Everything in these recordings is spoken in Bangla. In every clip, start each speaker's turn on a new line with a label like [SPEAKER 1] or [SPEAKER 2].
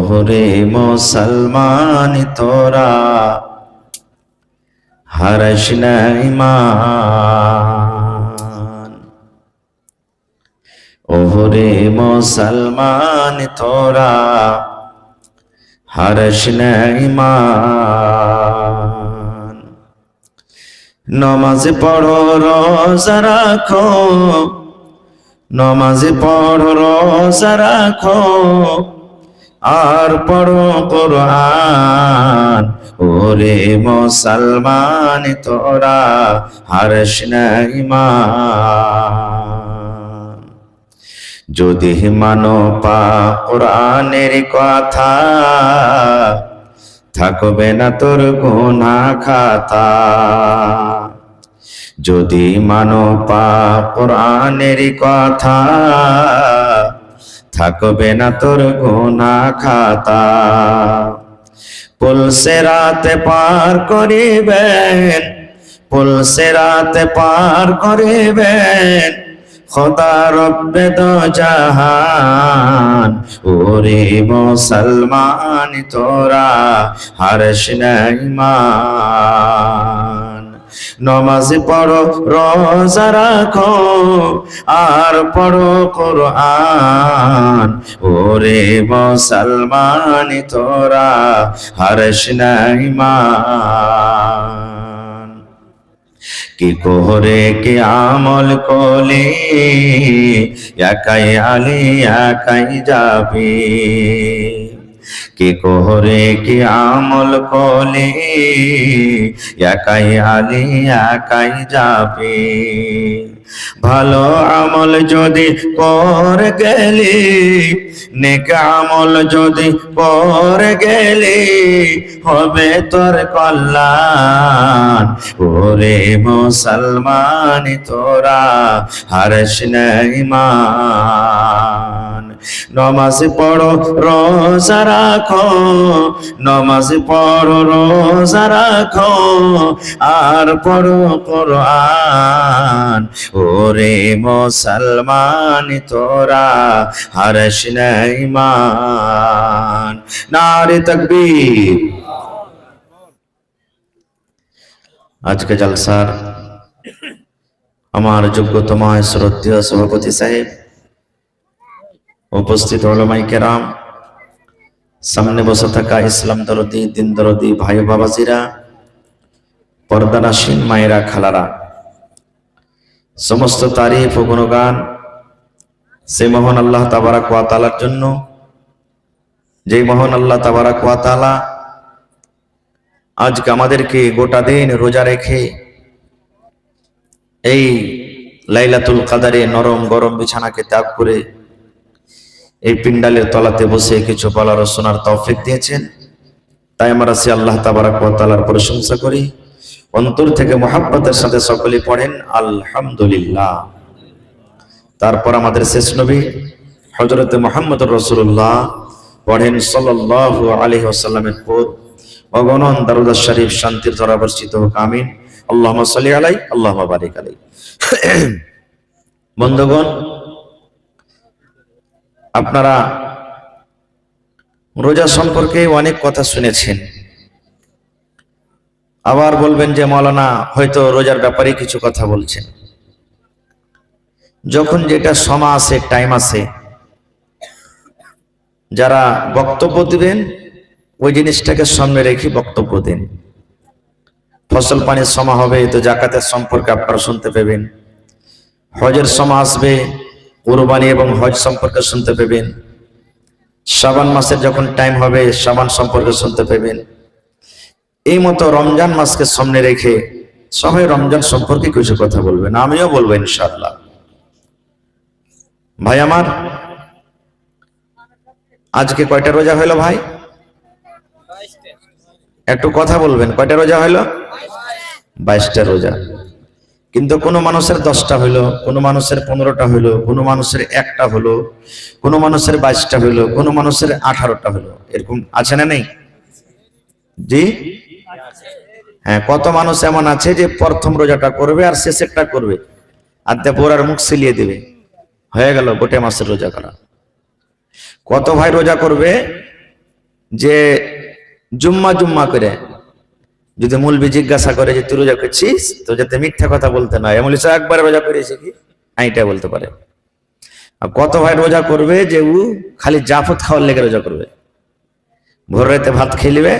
[SPEAKER 1] ওহরে মুসলমান তোরা হারাস না ঈমান। ওহরে মুসলমান তোরা হারাস না ঈমান। নমাজ পড়ো রোজা রাখো, নমাজ পড়ো রোজা রাখো, আর পড়ো কোরআন। ওরে মুসলমান তোরা হারাস না ঈমান। যদি মানো পাক কোরআনের কথা, থাকবে না তোর গুনাহ খাতা। যদি মানো পাক কোরআনের কথা, থাকবে না তোর গুনাহ খাতা। পুলসে রাতে পার করিবেন, পুলসে রাতে পার করিবেন খোদা রব্বে দো জাহান। ওরে মুসলমান তোরা হারাস না ঈমান। নমাজ পড়ো রোজা রাখো, আর পড়ো কোরআন। ওরে মুসলমান তোরা হারাস না ঈমান। কি কোহরে কি আমল কোলে, একাই আলি একাই যাবি। কি কোহরে কি আমল কোলে, একাই আলি একাই যাবি। ভালো আমল যদি করে গেলি, নেক আমল যদি করে গেলি, হবে তোর কল্যাণ। ওরে মুসলমান তোরা হারাস না ঈমান। নমাজ পড়ো রোজা রাখো, নমাজ পড়ো রোজা রাখো, আর পড়ো কোরআন। ওরে মুসলমান তোরা হারাস না ঈমান। নারে তাকবীর। আজকে জলসার আমার যোগ্যতম শ্রদ্ধেয় সভাপতি সাহেব, উপস্থিত উলামায়ে কেরাম, সামনে বসে থাকা ইসলাম দরদি দিন দরদি ভাই বাবাজিরা, পর্দানাসীন মায়েরা খালারা, সমস্ত তারিফ ও গুণগান সে মহান আল্লাহ তাবারাক ওয়া তাআলার জন্য, যেই মহান আল্লাহ তাবারাক ওয়া তাআলা আজকে আমাদেরকে গোটা দিন রোজা রেখে এই লাইলাতুল কদরে নরম গরম বিছানাকে ত্যাগ করে এই পিন্ডালের তলাতে বসে কিছু বলার ও শোনার তৌফিক দিয়েছেন। তাই আমরা সে আল্লাহ তাবারাক ওয়া তাআলার প্রশংসা করি, অন্তর থেকে মুহাব্বতের সাথে সকলে পড়েন আলহামদুলিল্লাহ। তারপর আমাদের শেষ নবী হযরত মুহাম্মদুর রাসূলুল্লাহ পড়েন সাল্লাল্লাহু আলাইহি ওয়াসাল্লামের পর অগণন দরুদ শরীফ শান্তির ধারা বর্ষিত হোক, আমিন। আল্লাহুম্মা সাল্লি আলাইহি আল্লাহুম্মা বারিক আলাইহি। বন্ধুগণ, আপনারা রোজা সম্পর্কে অনেক কথা শুনেছেন। আবার বলবেন যে মাওলানা হয়তো রোজার ব্যাপারে কিছু কথা বলছেন। যখন যেটা সময় আছে, টাইম আছে, যারা বক্তব্য দিবেন ওই জিনিসটাকে সামনে রেখে বক্তব্য দিন। ফসল পানির সময় হবে তো জাকাতের সম্পর্কে আপনারা শুনতে পাবেন। হজের সময় আসবে, কুরবানি এবং হজ সম্পর্কে শুনতে পাবেন। শাবান মাসের যখন টাইম হবে শাবান সম্পর্কে শুনতে পাবেন। এই মতো রমজান মাসকে সামনে রেখে সবাই রমজান সম্পর্কে কিছু কথা বলবেন, আমিও বলবো ইনশাআল্লাহ। ভাই আমার, আজকে কয়টা রোজা হইলো ভাই? একটু কথা বলবেন, কয়টা রোজা হইলো? 22টা রোজা। কিন্তু কোনো মানুষের 10টা হইলো, কোনো মানুষের 15টা হইলো, কোনো মানুষের 1টা হলো, কোনো মানুষের 22টা হইলো, কোনো মানুষের 18টা হইলো। এরকম আছে না নেই? জি হ্যাঁ, কত মানুষ এমন আছে যে প্রথম রোজাটা করবে আর শেষেরটা করবে, আর পরার মুখ সিলিয়ে দেবে, হয়ে গেল গোটে মাসের রোজা করা। কত ভাই রোজা করবে যে জুম্মা জুম্মা করে যদি মৌলবি জিজ্ঞাসা করে যে তুই রোজা করছিস, তো যাতে মিথ্যা কথা বলতে না, এমন একবার রোজা করেছে কি এইটা বলতে পারে। আর কত ভাই রোজা করবে যে ও খালি জাফত খাওয়ার লেগে রোজা করবে, ভোর রাতে ভাত খেলিবে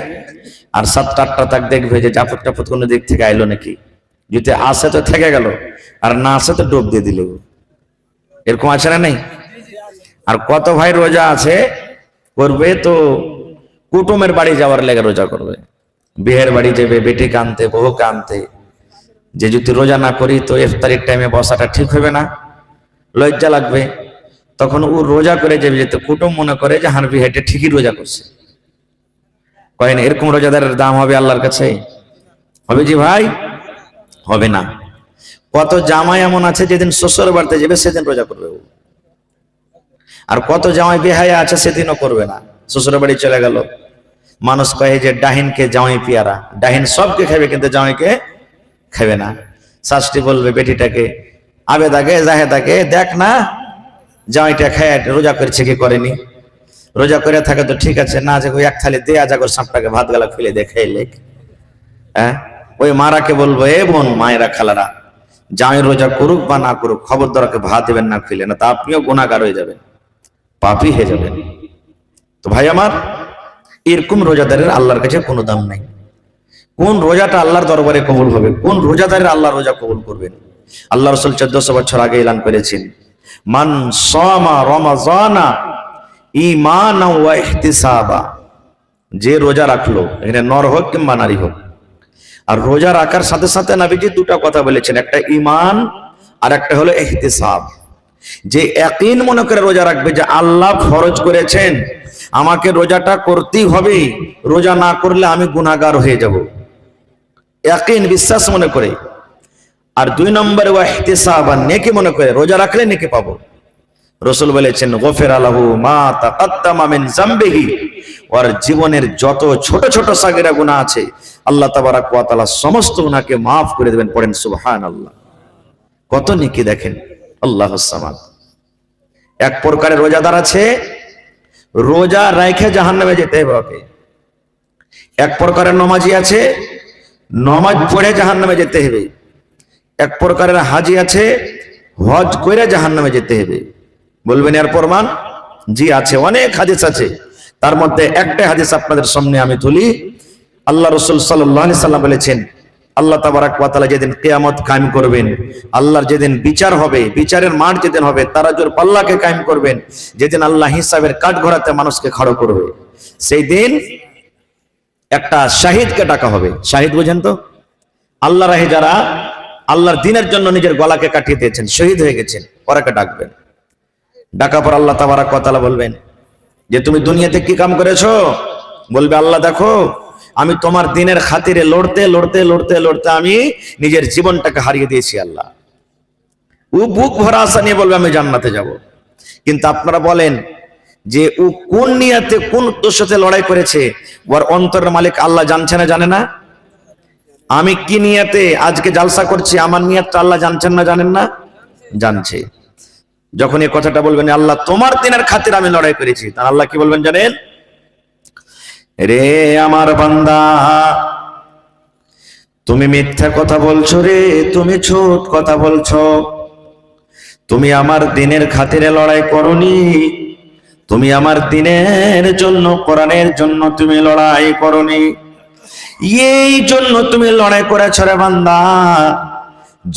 [SPEAKER 1] আর 7টা-8টা তাক দেখবে যে জাফত টাফত কোনো দিক থেকে আইলো নাকি, যদি আসে তো থেকে গেল আর না আসে তো ডোব দিয়ে দিল। এরকম আছে না নেই? আর কত ভাই রোজা আছে করবে তো কুটুমের বাড়ি যাওয়ার লেগে রোজা করবে, বিয়ের বাড়ি যাবে বেটি কানতে বহু কানতে, যে যদি রোজা না করি তো ইফতারির টাইমে বসাটা ঠিক হবে না, লজ্জা লাগবে, তখন ও রোজা করে যাবে যেতে কুটুম মনে করে যে হানফি হেঁটে ঠিকই রোজা করছে। কয়েন এরকম রোজাদারের দাম হবে আল্লাহর কাছে? হবে জি ভাই? হবে না। কত জামাই এমন আছে যেদিন শ্বশুর বাড়িতে যাবে সেদিন রোজা করবে ও, আর কত জামাই বেহায়া আছে সেদিনও করবে না। শ্বশুর বাড়ি চলে গেল, মানুষ কয়ে যে ডাহিনকে জামাই পিয়ারা, ডাহিন সবকে খাবে কিন্তু জামাইকে খাবে না। শাস্তি বলবে বেটিটাকে, আবেদাকে জাহেদাকে, দেখ না জামাইটা খায় রোজা করেছে কি করেনি, রোজা করে থাকে তো ঠিক আছে, না যে এক থালি দেয়া যাগো সাপটাকে ভাত গালা ফেলে দিয়ে খাইলে, হ্যাঁ ওই মারাকে বলবো এ বোন মায়েরা খালারা, জামাই রোজা করুক বা না করুক খবরদারকে ভাত দেবেন না ফেলে না, তা আপনিও গুনাহগার হয়ে যাবেন, পাপী হয়ে যাবেন। তো ভাই আমার, এরকম রোজাদারের আল্লাহর কাছে কোনো দাম নাই। কোন রোজাটা আল্লাহর দরবারে কবুল হবে, কোন রোজাদারের আল্লাহ রোজা কবুল করবেন? আল্লাহ রাসূল 1400 বছর আগে এলান করেছেন, মান সামা রমাজানা ঈমানান ওয়া ইহতিসাবা, যে রোজা রাখলো, এখানে নর হোক কিংবা নারী হোক, আর রোজা রাখার সাথে সাথে নবীজি দুটো কথা বলেছেন, একটা ঈমান আর একটা হলো ইহতিসাব। যে ইয়াকিন মনে করে রোজা রাখবে যে আল্লাহ ফরজ করেছেন আমাকে রোজাটা করতেই হবে, রোজা না করলে আমি গুনাহগার হয়ে যাব, ইয়াকিন বিশ্বাস মনে করে। আর 2 নম্বরে ওয়া ইহতিসাবান, নেকি মনে করে রোজা রাখলে নেকি পাবো। রাসূল বলেছেন গফিরা লাহু মা তাকাদ্দামা মিন যামবিহি, ওর জীবনের যত ছোট ছোট সাগীরা গুনাহ আছে আল্লাহ তাবারাক ওয়া তাআলা সমস্ত গুনাহকে maaf করে দেবেন। পড়েন সুবহানাল্লাহ। কত নেকি দেখেন, আল্লাহুস সামাদ। এক প্রকারের রোজাদার আছে রোজা রাখে জাহান্নামে যেতে হবে ওকে, এক প্রকারের নামাজি আছে নামাজ পড়ে জাহান্নামে যেতে হবে, এক প্রকারের হাজি আছে হজ করে জাহান্নামে যেতে হবে। বলবেন এর প্রমাণ? জি আছে, অনেক হাদিস আছে, তার মধ্যে একটা হাদিস আপনাদের সামনে আমি তুলি। আল্লাহ রাসূল সাল্লাল্লাহু আলাইহি সাল্লাম বলেছেন, আল্লাহ তাবারাক ওয়া তাআলা যেদিন কিয়ামত কায়েম করবেন, আল্লাহর যেদিন বিচার হবে, বিচারের মাঠ যেদিন হবে, তারাজুর পাল্লাকে কায়েম করবেন, যেদিন আল্লাহ হিসাবের কাঠগড়াতে মানুষকে খাড়া করবে, সেই দিন একটা শাহিদকে ডাকা হবে। শাহিদ বুঝেন তো? আল্লাহ রাহে যারা আল্লাহর দ্বীনের জন্য নিজের গলাকে কাটিয়ে দিয়েছেন, শহীদ হয়ে গেছেন, ওরাকে ডাকবেন। ডাকা পর আল্লাহ তাবারাক ওয়া তাআলা বলবেন যে তুমি দুনিয়াতে কি কাম করেছো? বলবে আল্লাহ দেখো আমি তোমার দ্বীনের খাতিরে লড়তে লড়তে লড়তে লড়তে আমি নিজের জীবনটাকে হারিয়ে দিয়েছি আল্লাহ। ও বুক ভরা আশা নিয়ে বলবে আমি জান্নাতে যাব। কিন্তু আপনারা বলেন যে ও কোন নিয়তে কোন উদ্দেশ্যে লড়াই করেছে, ওর অন্তরের মালিক আল্লাহ জানছে না জানে না? আমি কি নিয়তে আজকে জালসা করছি আমার নিয়তটা আল্লাহ জানছেন না জানেন না? জানছে। যখন এই কথাটা বলবেন আল্লাহ তোমার দ্বীনের খাতিরে আমি লড়াই করেছি, তাহলে আল্লাহ কি বলবেন জানেন? রে আমার বান্দা তুমি মিথ্যা কথা বলছো রে, তুমি ছোট কথা বলছো, তুমি আমার দ্বীনের খাতিরে লড়াই করনি, তুমি আমার দ্বীনের জন্য কোরআনের জন্য তুমি লড়াই করনি, এই জন্য তুমি লড়াই করেছ রে বান্দা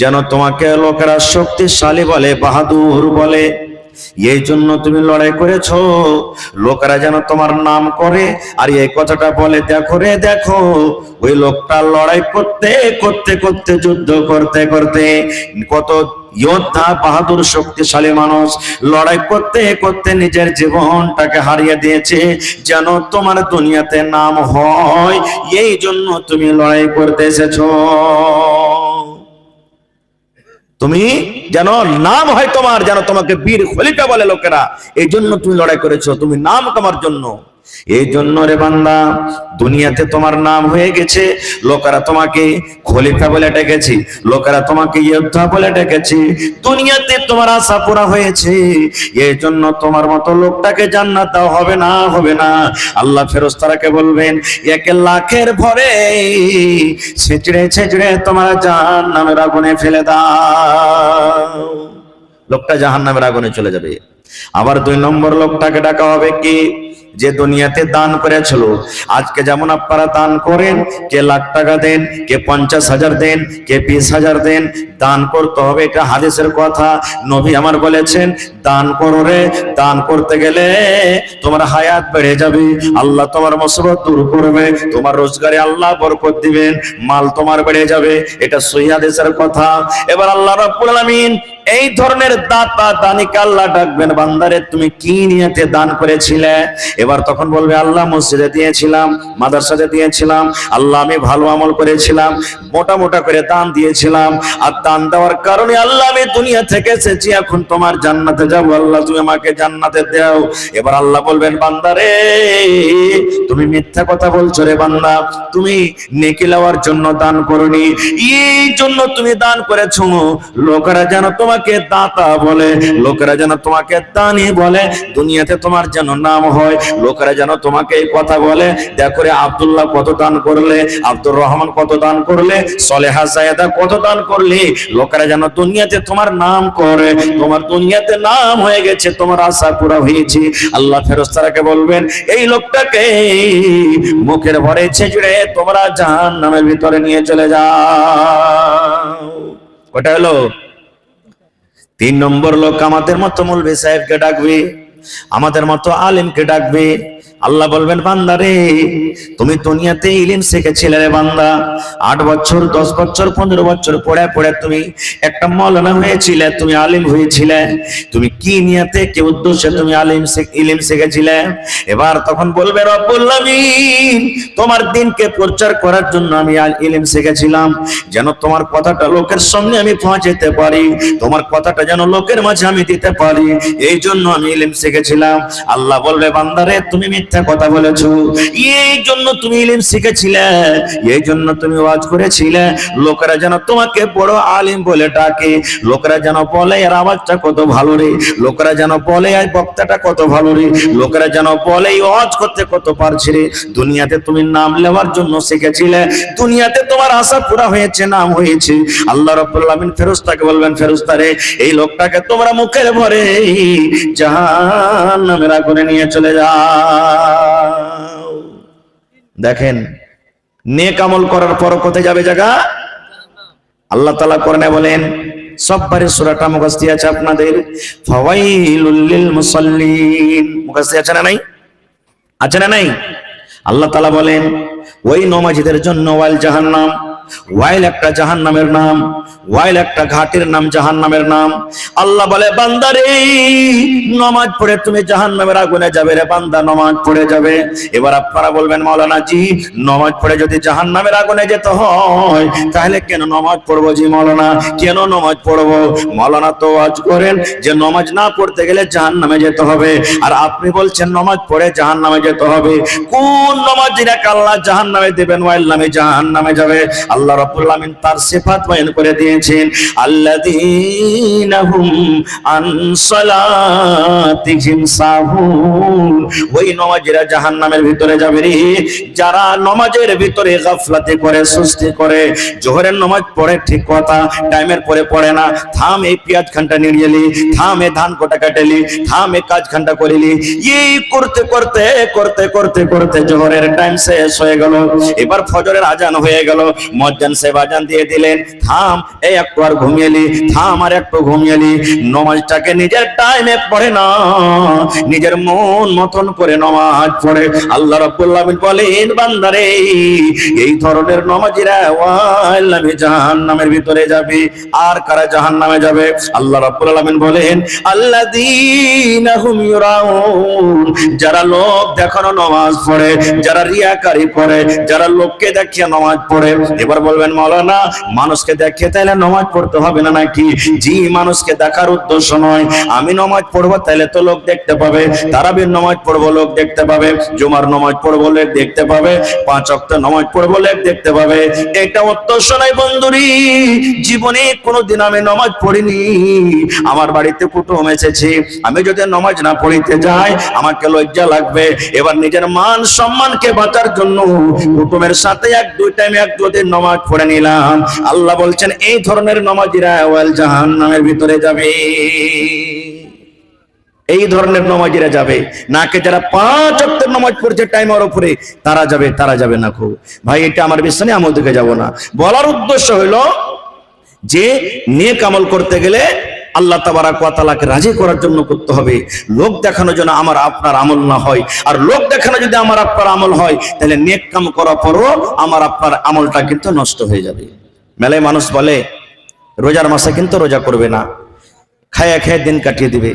[SPEAKER 1] যেন তোমাকে লোকেরা শক্তিশালী বলে, বাহাদুর বলে, এই জন্য তুমি লড়াই করেছো, লোকেরা যেন তোমার নাম করে আর এই কথাটা বলে দেখো রে দেখো ওই লোকটা লড়াই করতে করতে করতে যুদ্ধ করতে করতে কত যোদ্ধা বাহাদুর শক্তিশালী মানুষ লড়াই করতে করতে নিজের জীবনটাকে হারিয়ে দিয়েছে, যেন তোমার দুনিয়াতে নাম হয়, এই জন্য তুমি লড়াই করতে এসেছো, তুমি যেন নাম হয় তোমার, যেন তোমাকে বীর খলিফা বলে লোকেরা, এই জন্য তুমি লড়াই করেছো, তুমি নাম তোমার জন্য। এই জন্য রে বান্দা, দুনিয়াতে তোমার নাম হয়ে গেছে, লোকেরা তোমাকে খলিফা বলে ডেকেছে, লোকেরা তোমাকে যোদ্ধা বলে ডেকেছে, দুনিয়াতে তোমার আশা পুরা হয়েছে। এই জন্য তোমার মতো লোকটাকে জান্নাত দেওয়া হবে না, হবে না। আল্লাহ ফেরেশতাকে বলবেন, একে লাখের ভরে ছেঁচড়ে ছেঁচড়ে তোমার জাহান্নামের আগুনে ফেলে দাও। লোকটা জাহান্নামের আগুনে চলে যাবে। আবার 2 নম্বর লোকটাকে ডাকা হবে কি, যে দুনিয়াতে দান করেছিল। আজকে যেমন আপনারা দান করেন, কে লাখ টাকা দেন, কে 50,000 দেন, কে 20,000 দেন, দান করতে হবে, এটা হাদিসের কথা। নবী আমার বলেছেন, দান করো রে, দান করতে গেলে তোমার হায়াত বেড়ে যাবে, আল্লাহ তোমার মুসিবত দূর করবে, তোমার রোজগারে আল্লাহ বরকত দিবেন, মাল তোমার বেড়ে যাবে, এটা সহিহ হাদিসের কথা। এবার আল্লাহ রাব্বুল আলামিন এই ধরনের দাতা দানিকে আল্লাহ ডাকবেন, বান্দারে তুমি কি নিয়তে দান করেছিলে? এবার তখন বলবে, আল্লাহ মসজিদে দিয়েছিলাম, মাদ্রাসাতে দিয়েছিলাম, আল্লাহ আমি ভালো আমল করেছিলাম, মোটা মোটা করে দান দিয়েছিলাম, আর দান দেওয়ার কারণে আল্লাহ আমি দুনিয়া থেকে এসেছি, এখন তোমার জান্নাতে যাবো, আল্লাহ তুমি আমাকে জান্নাতে দাও। এবার আল্লাহ বলবেন, বান্দারে তুমি মিথ্যা কথা বলছো রে বান্দা, তুমি নেকি লওয়ার জন্য দান করনি, এই জন্য তুমি দান করেছো, লোকেরা যেন তোমাকে দাতা বলে, লোকেরা যেন তোমাকে দানি বলে, দুনিয়াতে তোমার যেন নাম হয়, লোকেরা যেন তোমাকে এই কথা বলে, দেখো রে আব্দুল্লাহ কত দান করলে, আব্দুর রহমান কত দান করলে, সলেহা জায়েদা কত দান করলে, লোকেরা যেন দুনিয়াতে তোমার নাম করে, তোমার দুনিয়াতে নাম হয়ে গেছে, তোমার আশা পুরা হয়েছে। আল্লাহ ফেরেশতাকে বলবেন, এই লোকটাকে মুখের ভরে ছেঁচড়ে তোমরা জাহান্নামের ভিতরে নিয়ে চলে যাও। ওটা হলো 3 নম্বর লোক। আমাদের মতো মৌলভী সাহেবকে ডাকবে, আমাদের মতো আলেমকে ডাকবে। আল্লাহ বলবেন, বান্দারে তুমি দুনিয়াতে ইলম শিখেছিলে রে বান্দা, 8 বছর 10 বছর 15 বছর পড়ে পড়ে তুমি একটা মাওলানা হয়েছিলে, তুমি আলেম হয়েছিলে, তুমি কি নিয়তে কি উদ্দেশ্যে তুমি ইলম শিখেছিলে? এবার তখন বলবে, রব্বুল আলামিন তোমার দ্বীনকে প্রচার করার জন্য আমি ইলম শিখেছিলাম, যেন তোমার কথাটা লোকের সামনে আমি পৌঁছাতে পারি, তোমার কথাটা যেন লোকের মাঝে আমি দিতে পারি, এই জন্য আমি ইলম শিখেছিলাম। আল্লাহ বলবে, বান্দারে তুমি মিথ্যা কথা বলেছো, এই জন্য তুমি ইলম শিখেছিলে, এই জন্য তুমি ওয়াজ করেছিলে, লোকেরা যেন তোমাকে বড় আলিম বলে ডাকে, লোকেরা যেন বলে এর আওয়াজটা কত ভালো রে, লোকেরা যেন বলে এই বক্তাটা কত ভালো রে, লোকেরা যেন বলে এই ওয়াজ করতে কত পারছে রে। দুনিয়াতে তুমি নাম নেওয়ার জন্য শিখেছিলে, দুনিয়াতে তোমার আশা পুরা হয়েছে, নাম হয়েছে। আল্লাহ রাব্বুল আলামিন ফেরেশতাকে বলবেন, ফেরেশতারে এই লোকটাকে তোমরা মুখের ভরে জাহান্নামের আগুনে নিয়ে চলে যাও। দেখেন, নেক আমল করার পর কোথায় যাবে জায়গা? আল্লাহ তাআলা কোরআনে বলেন, সববারে সূরাটা মুখস্থ আছে আপনাদের, ফাওয়াইলুল লিল মুসাল্লিন, মুখস্থ আছে না নাই? আছে না নাই? আল্লাহ তাআলা বলেন, ওই নমাজীদের জন্য ওয়াইল জাহান্নাম, ওয়াইল একটা জাহান্নামের নাম, ওয়াইল একটা ঘাটের নাম, জাহান্নামের নাম। আল্লাহ বলে, বান্দারে নামাজ পড়ে তুমি জাহান্নামের আগুনে যাবে রে বান্দা, নামাজ পড়ে যাবে। এবার আপনারা বলবেন, মাওলানা জি নামাজ পড়ে যদি জাহান্নামের আগুনে যেতে হয় তাহলে কেন নামাজ পড়বো জি মাওলানা, কেন নামাজ পড়বো? মাওলানা তো ওয়াজ করেন যে নামাজ না পড়তে গেলে জাহান্নামে যেতে হবে, আর আপনি বলছেন নামাজ পড়ে জাহান্নামে যেতে হবে। কোন নামাজীরাকে আল্লাহ জাহান্নামে দেবেন? ওয়াইল নামে জাহান্নামে যাবে। আল্লাহ রাব্বুল আলামিন তার সিফাত বয়ান করে দিয়েছেন, আল্লাযীনা হুম আন সালাতিহিম সাহুন, ওই নামাজীরা জাহান্নামের ভিতরে যাবে রে, যারা নামাজের ভিতরে গাফলাতি করে, সুস্তি করে। জোহরের নামাজ পড়ে ঠিক কথা, টাইমের পরে পড়ে না, থাম এই পেঁয়াজ খানটা নিড়িয়েলি, থাম এই ধান কোটা কাটেলি, থাম এই কাজ খানটা করিলি, এই করতে করতে করতে করতে করতে জোহরের টাইম শেষ হয়ে গেল। এবার ফজরের আজান হয়ে গেল, মুয়াজ্জিন সাহেব আজান দিয়ে দিলেন, থাম এই একটু আর ঘুমিয়েলি, থাম আর একটু ঘুমিয়েলি। নামাজটাকে নিজের টাইমে পড়ে না, নিজের মন মতন করে নামাজ পড়ে। আল্লাহ রাব্বুল আলামিন বলেন, বান্দারে এই ধরনের নামাজীরা ওয়াইল নামে জাহান্নামের ভিতরে যাবে। আর কারা জাহান্নামে যাবে? আল্লাহ রাব্বুল আলামিন বলেন, আল্লাযীনা হুম ইউরাউন, যারা লোক দেখানো নামাজ পড়ে, যারা রিয়াকারি করে, যারা লোককে দেখিয়ে নামাজ পড়ে। এবার এবার বলবেন মাওলানা মানুষকে দেখে তাহলে নামাজ পড়তে হবে না নাকি? জি, মানুষকে দেখার উদ্দেশ্য নয়। আমি নামাজ পড়বো তাহলে তো লোক দেখতে পাবে, তারাবির নামাজ পড়বো লোক দেখতে পাবে, জুমার নামাজ পড়বো লোক দেখতে পাবে, 5 ওয়াক্ত নামাজ পড়বো লোক দেখতে পাবে, এটা উদ্দেশ্য নয় বন্ধুরি। জীবনে কোনোদিন আমি নামাজ পড়িনি, আমার বাড়িতে কুটুম এসেছে, আমি যদি নামাজ না পড়িতে যাই আমাকে লজ্জা লাগবে। এবার নিজের মান সম্মানকে বাঁচার জন্য কুটুমের সাথে 1-2 টাইম 1-2 দিন নামাজ পড়ে নিলাম। আল্লাহ বলছেন এই ধরনের নামাজিরা ওয়াল জাহান্নামের ভিতরে যাবে। এই ধরনের নামাজিরা যাবে, নাকি যারা 5 ওয়াক্তের নামাজ পড়ছে টাইমের উপরে তারা যাবে না। খুব ভাই এটা আমার বিশ্বাস নেই, আমল থেকে যাব না। বলার উদ্দেশ্য হলো যে নেক আমল করতে গেলে আল্লাহ তাবারাক ওয়া তাআলাকে রাজি করার জন্য করতে হবে। লোক দেখানো যেন আমার আপনার আমল না হয়। আর লোক দেখানো যদি আমার আপনার আমল হয় তাহলে নেক কাম করার পরও আমার আপনার আমলটা কিন্তু নষ্ট হয়ে যাবে। মেলায় মানুষ বলে রোজার মাসে কিন্তু রোজা করবে না, খায়া খায়া দিন কাটিয়ে দিবে।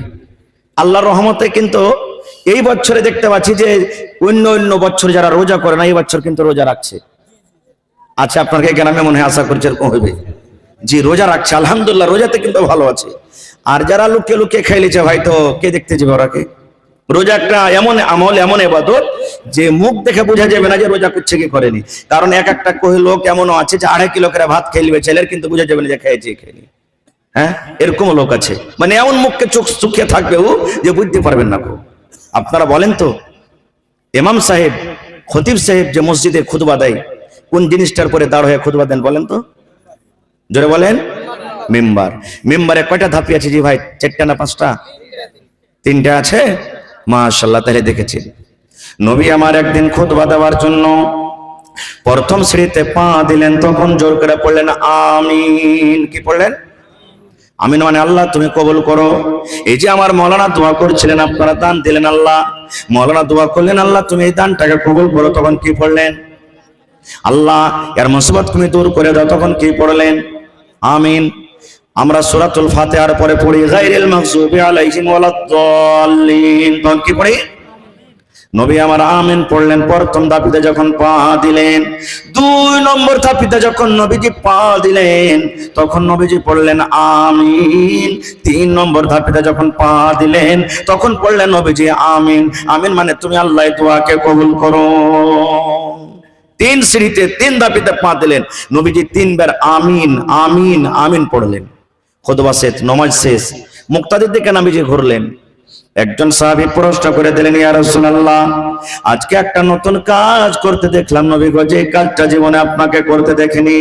[SPEAKER 1] আল্লাহর রহমতে কিন্তু এই বছরে দেখতে পাচ্ছি যে অন্য বছর যারা রোজা করে না এই বছর কিন্তু রোজা রাখছে। আচ্ছা, আপনাকে গ্রামে মনে হয় আশা করছে এরকম হবে। জি, রোজা রাখছে, আলহামদুলিল্লাহ, রোজাতে কিন্তু ভালো আছে। আর যারা লুকিয়ে লুকিয়ে খাইলেছে ভাই, তো কে দেখতে যাবে ওরাকে? রোজা একটা এমন আমল, এমন ইবাদত যে মুখ দেখে বোঝা যাবে না যে রোজা করছে কি করেনি। কারণ এক একটা লোক এমনও আছে যে 2.5 কিলো করে ভাত খেয়ে নিবে ছেলের, কিন্তু বোঝা যাবে না যে খেয়েছে খেয়নি। হ্যাঁ, এরকম লোক আছে, মানে এমন মুখকে চোখ চুকিয়ে থাকবে ও যে বুঝতে পারবেন না। আপনারা বলেন তো, ইমাম সাহেব, খতিব সাহেব যে মসজিদে খুতবা দেয় কোন জিনিসটার পরে দাঁড় হয়ে খুতবা দেন বলেন তো? জোরে বলেন। মিম্বার। মিম্বারে কয়টা ধাপি আছে জি ভাই? 4টা না 5টা? 3টা আছে। মাশাআল্লাহ। তাহলে দেখেছেন নবী আমার একদিন খুতবা দেওয়ার জন্য প্রথম সিঁড়িতে পা দিলেন, তখন জোর করে পড়লেন আমিন। কি পড়লেন? আমিন মানে আল্লাহ তুমি কবুল করো। এই যে আমার মাওলানা দোয়া করছিলেন, আপনারা দান দিলেন, আল্লাহ মাওলানা দোয়া করলেন আল্লাহ তুমি এই দানটাকে কবুল করো, তখন কি পড়লেন? আল্লাহ এর মুসিবত তুমি দূর করে দাও, তখন কি পড়লেন? আমিন। আমরা সূরাতুল ফাতিহার পরে পড়ি গায়রিল মাগযুবি আলাইহিম ওয়ালাদ-দাল্লিন, তখন কি পড়ি? নবী আমার আমিন পড়লেন প্রথম ধাপিতে যখন পা দিলেন। 2 নম্বর ধাপিতে যখন নবীজি পা দিলেন তখন নবীজি পড়লেন আমিন। 3 নম্বর ধাপিতে যখন পা দিলেন তখন পড়লেন নবীজি আমিন। আমিন মানে তুমি আল্লাহ দোয়াকে কবুল করো। 3 সিঁড়িতে 3 ধাপিতে পা দিলেন, নবীজি 3 বার আমিন আমিন আমিন পড়লেন। খুতবা শেষ, নামাজ শেষ, মুক্তাদির দিকে নবীজি ঘুরলেন। একজন সাহাবী প্রশ্ন করে দিলেন, ইয়া রাসূলুল্লাহ আজকে একটা নতুন কাজ করতে দেখলাম নবী গো, যে কাজটা জীবনে আপনাকে করতে দেখিনি।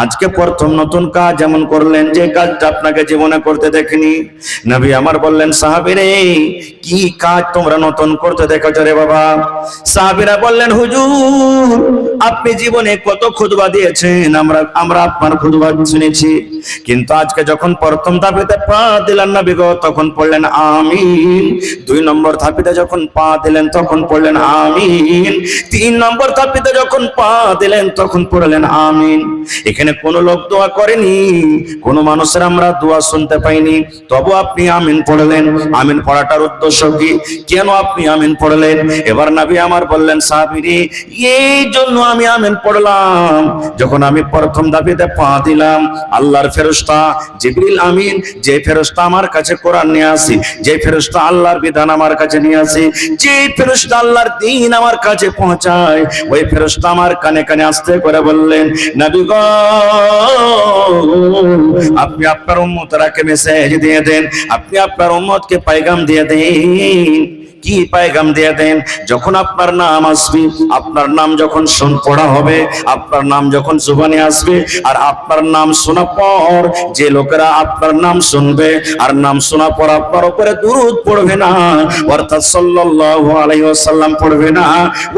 [SPEAKER 1] আজকে প্রথম নতুন কাজ এমন করলেন যে কাজটা আপনাকে জীবনে করতে দেখিনি। নবী আমার বললেন, সাহাবীরে কি কাজ তোমরা নতুন করতে দেখেছো রে বাবা? সাহাবীরা বললেন, হুজুর আপনি জীবনে কত খুতবা দিয়েছেন, আমরা আপনার খুতবা শুনেছি, কিন্তু আজকে যখন প্রথম ধাপিতে পা দিলেন নবী গো তখন পড়লেন আমিন। 2 নম্বর ধাপিতে যখন পা দিলেন তখন পড়লেন আমিন। 3 নম্বর ধাপিতে যখন পা দিলেন তখন পড়লেন আমিন। এখানে কোন লোক দোয়া করেনি, কোন মানুষের আমরা দোয়া শুনতে পাইনি, তবু আপনি আমিন পড়লেন। আমিন পড়াটার উদ্দেশ্য কি? কেন আপনি আমিন পড়লেন? এবার নবী আমার বললেন, সাহাবীরে এই জন্য আমি আমিন পড়লাম, যখন আমি প্রথম ধাপিতে পা দিলাম আল্লাহর ফেরেশতা জিবরিল আমিন, যে ফেরেশতা আমার কাছে কোরআন নিয়ে আসে, যে ফেরেশতা আল্লাহর বিধান আমার কাছে নিয়ে আসে, যে ফেরেশতা আল্লাহর দ্বীন আমার কাছে পৌঁছায়, ওই ফেরেশতা আমার কানে কানে আস্তে করে বললেন, নবী গো আপনি আপনার উম্মতকে মেসেজ দিয়ে দেন, আপনি আপনার উম্মতকে পয়গাম দিয়ে দেন। কি পয়গাম দিয়ে দেন? যখন আপনার নাম আসবে, আপনার নাম যখন পড়া হবে, আপনার নাম যখন জবানে আসবে, আর আপনার নাম শোনা পর যে লোকেরা আপনার নাম শুনবে আর নাম শোনা পর আপনার উপরে দুরূদ পড়বে না, অর্থাৎ সাল্লাল্লাহু আলাইহি ওয়াসাল্লাম পড়বে না,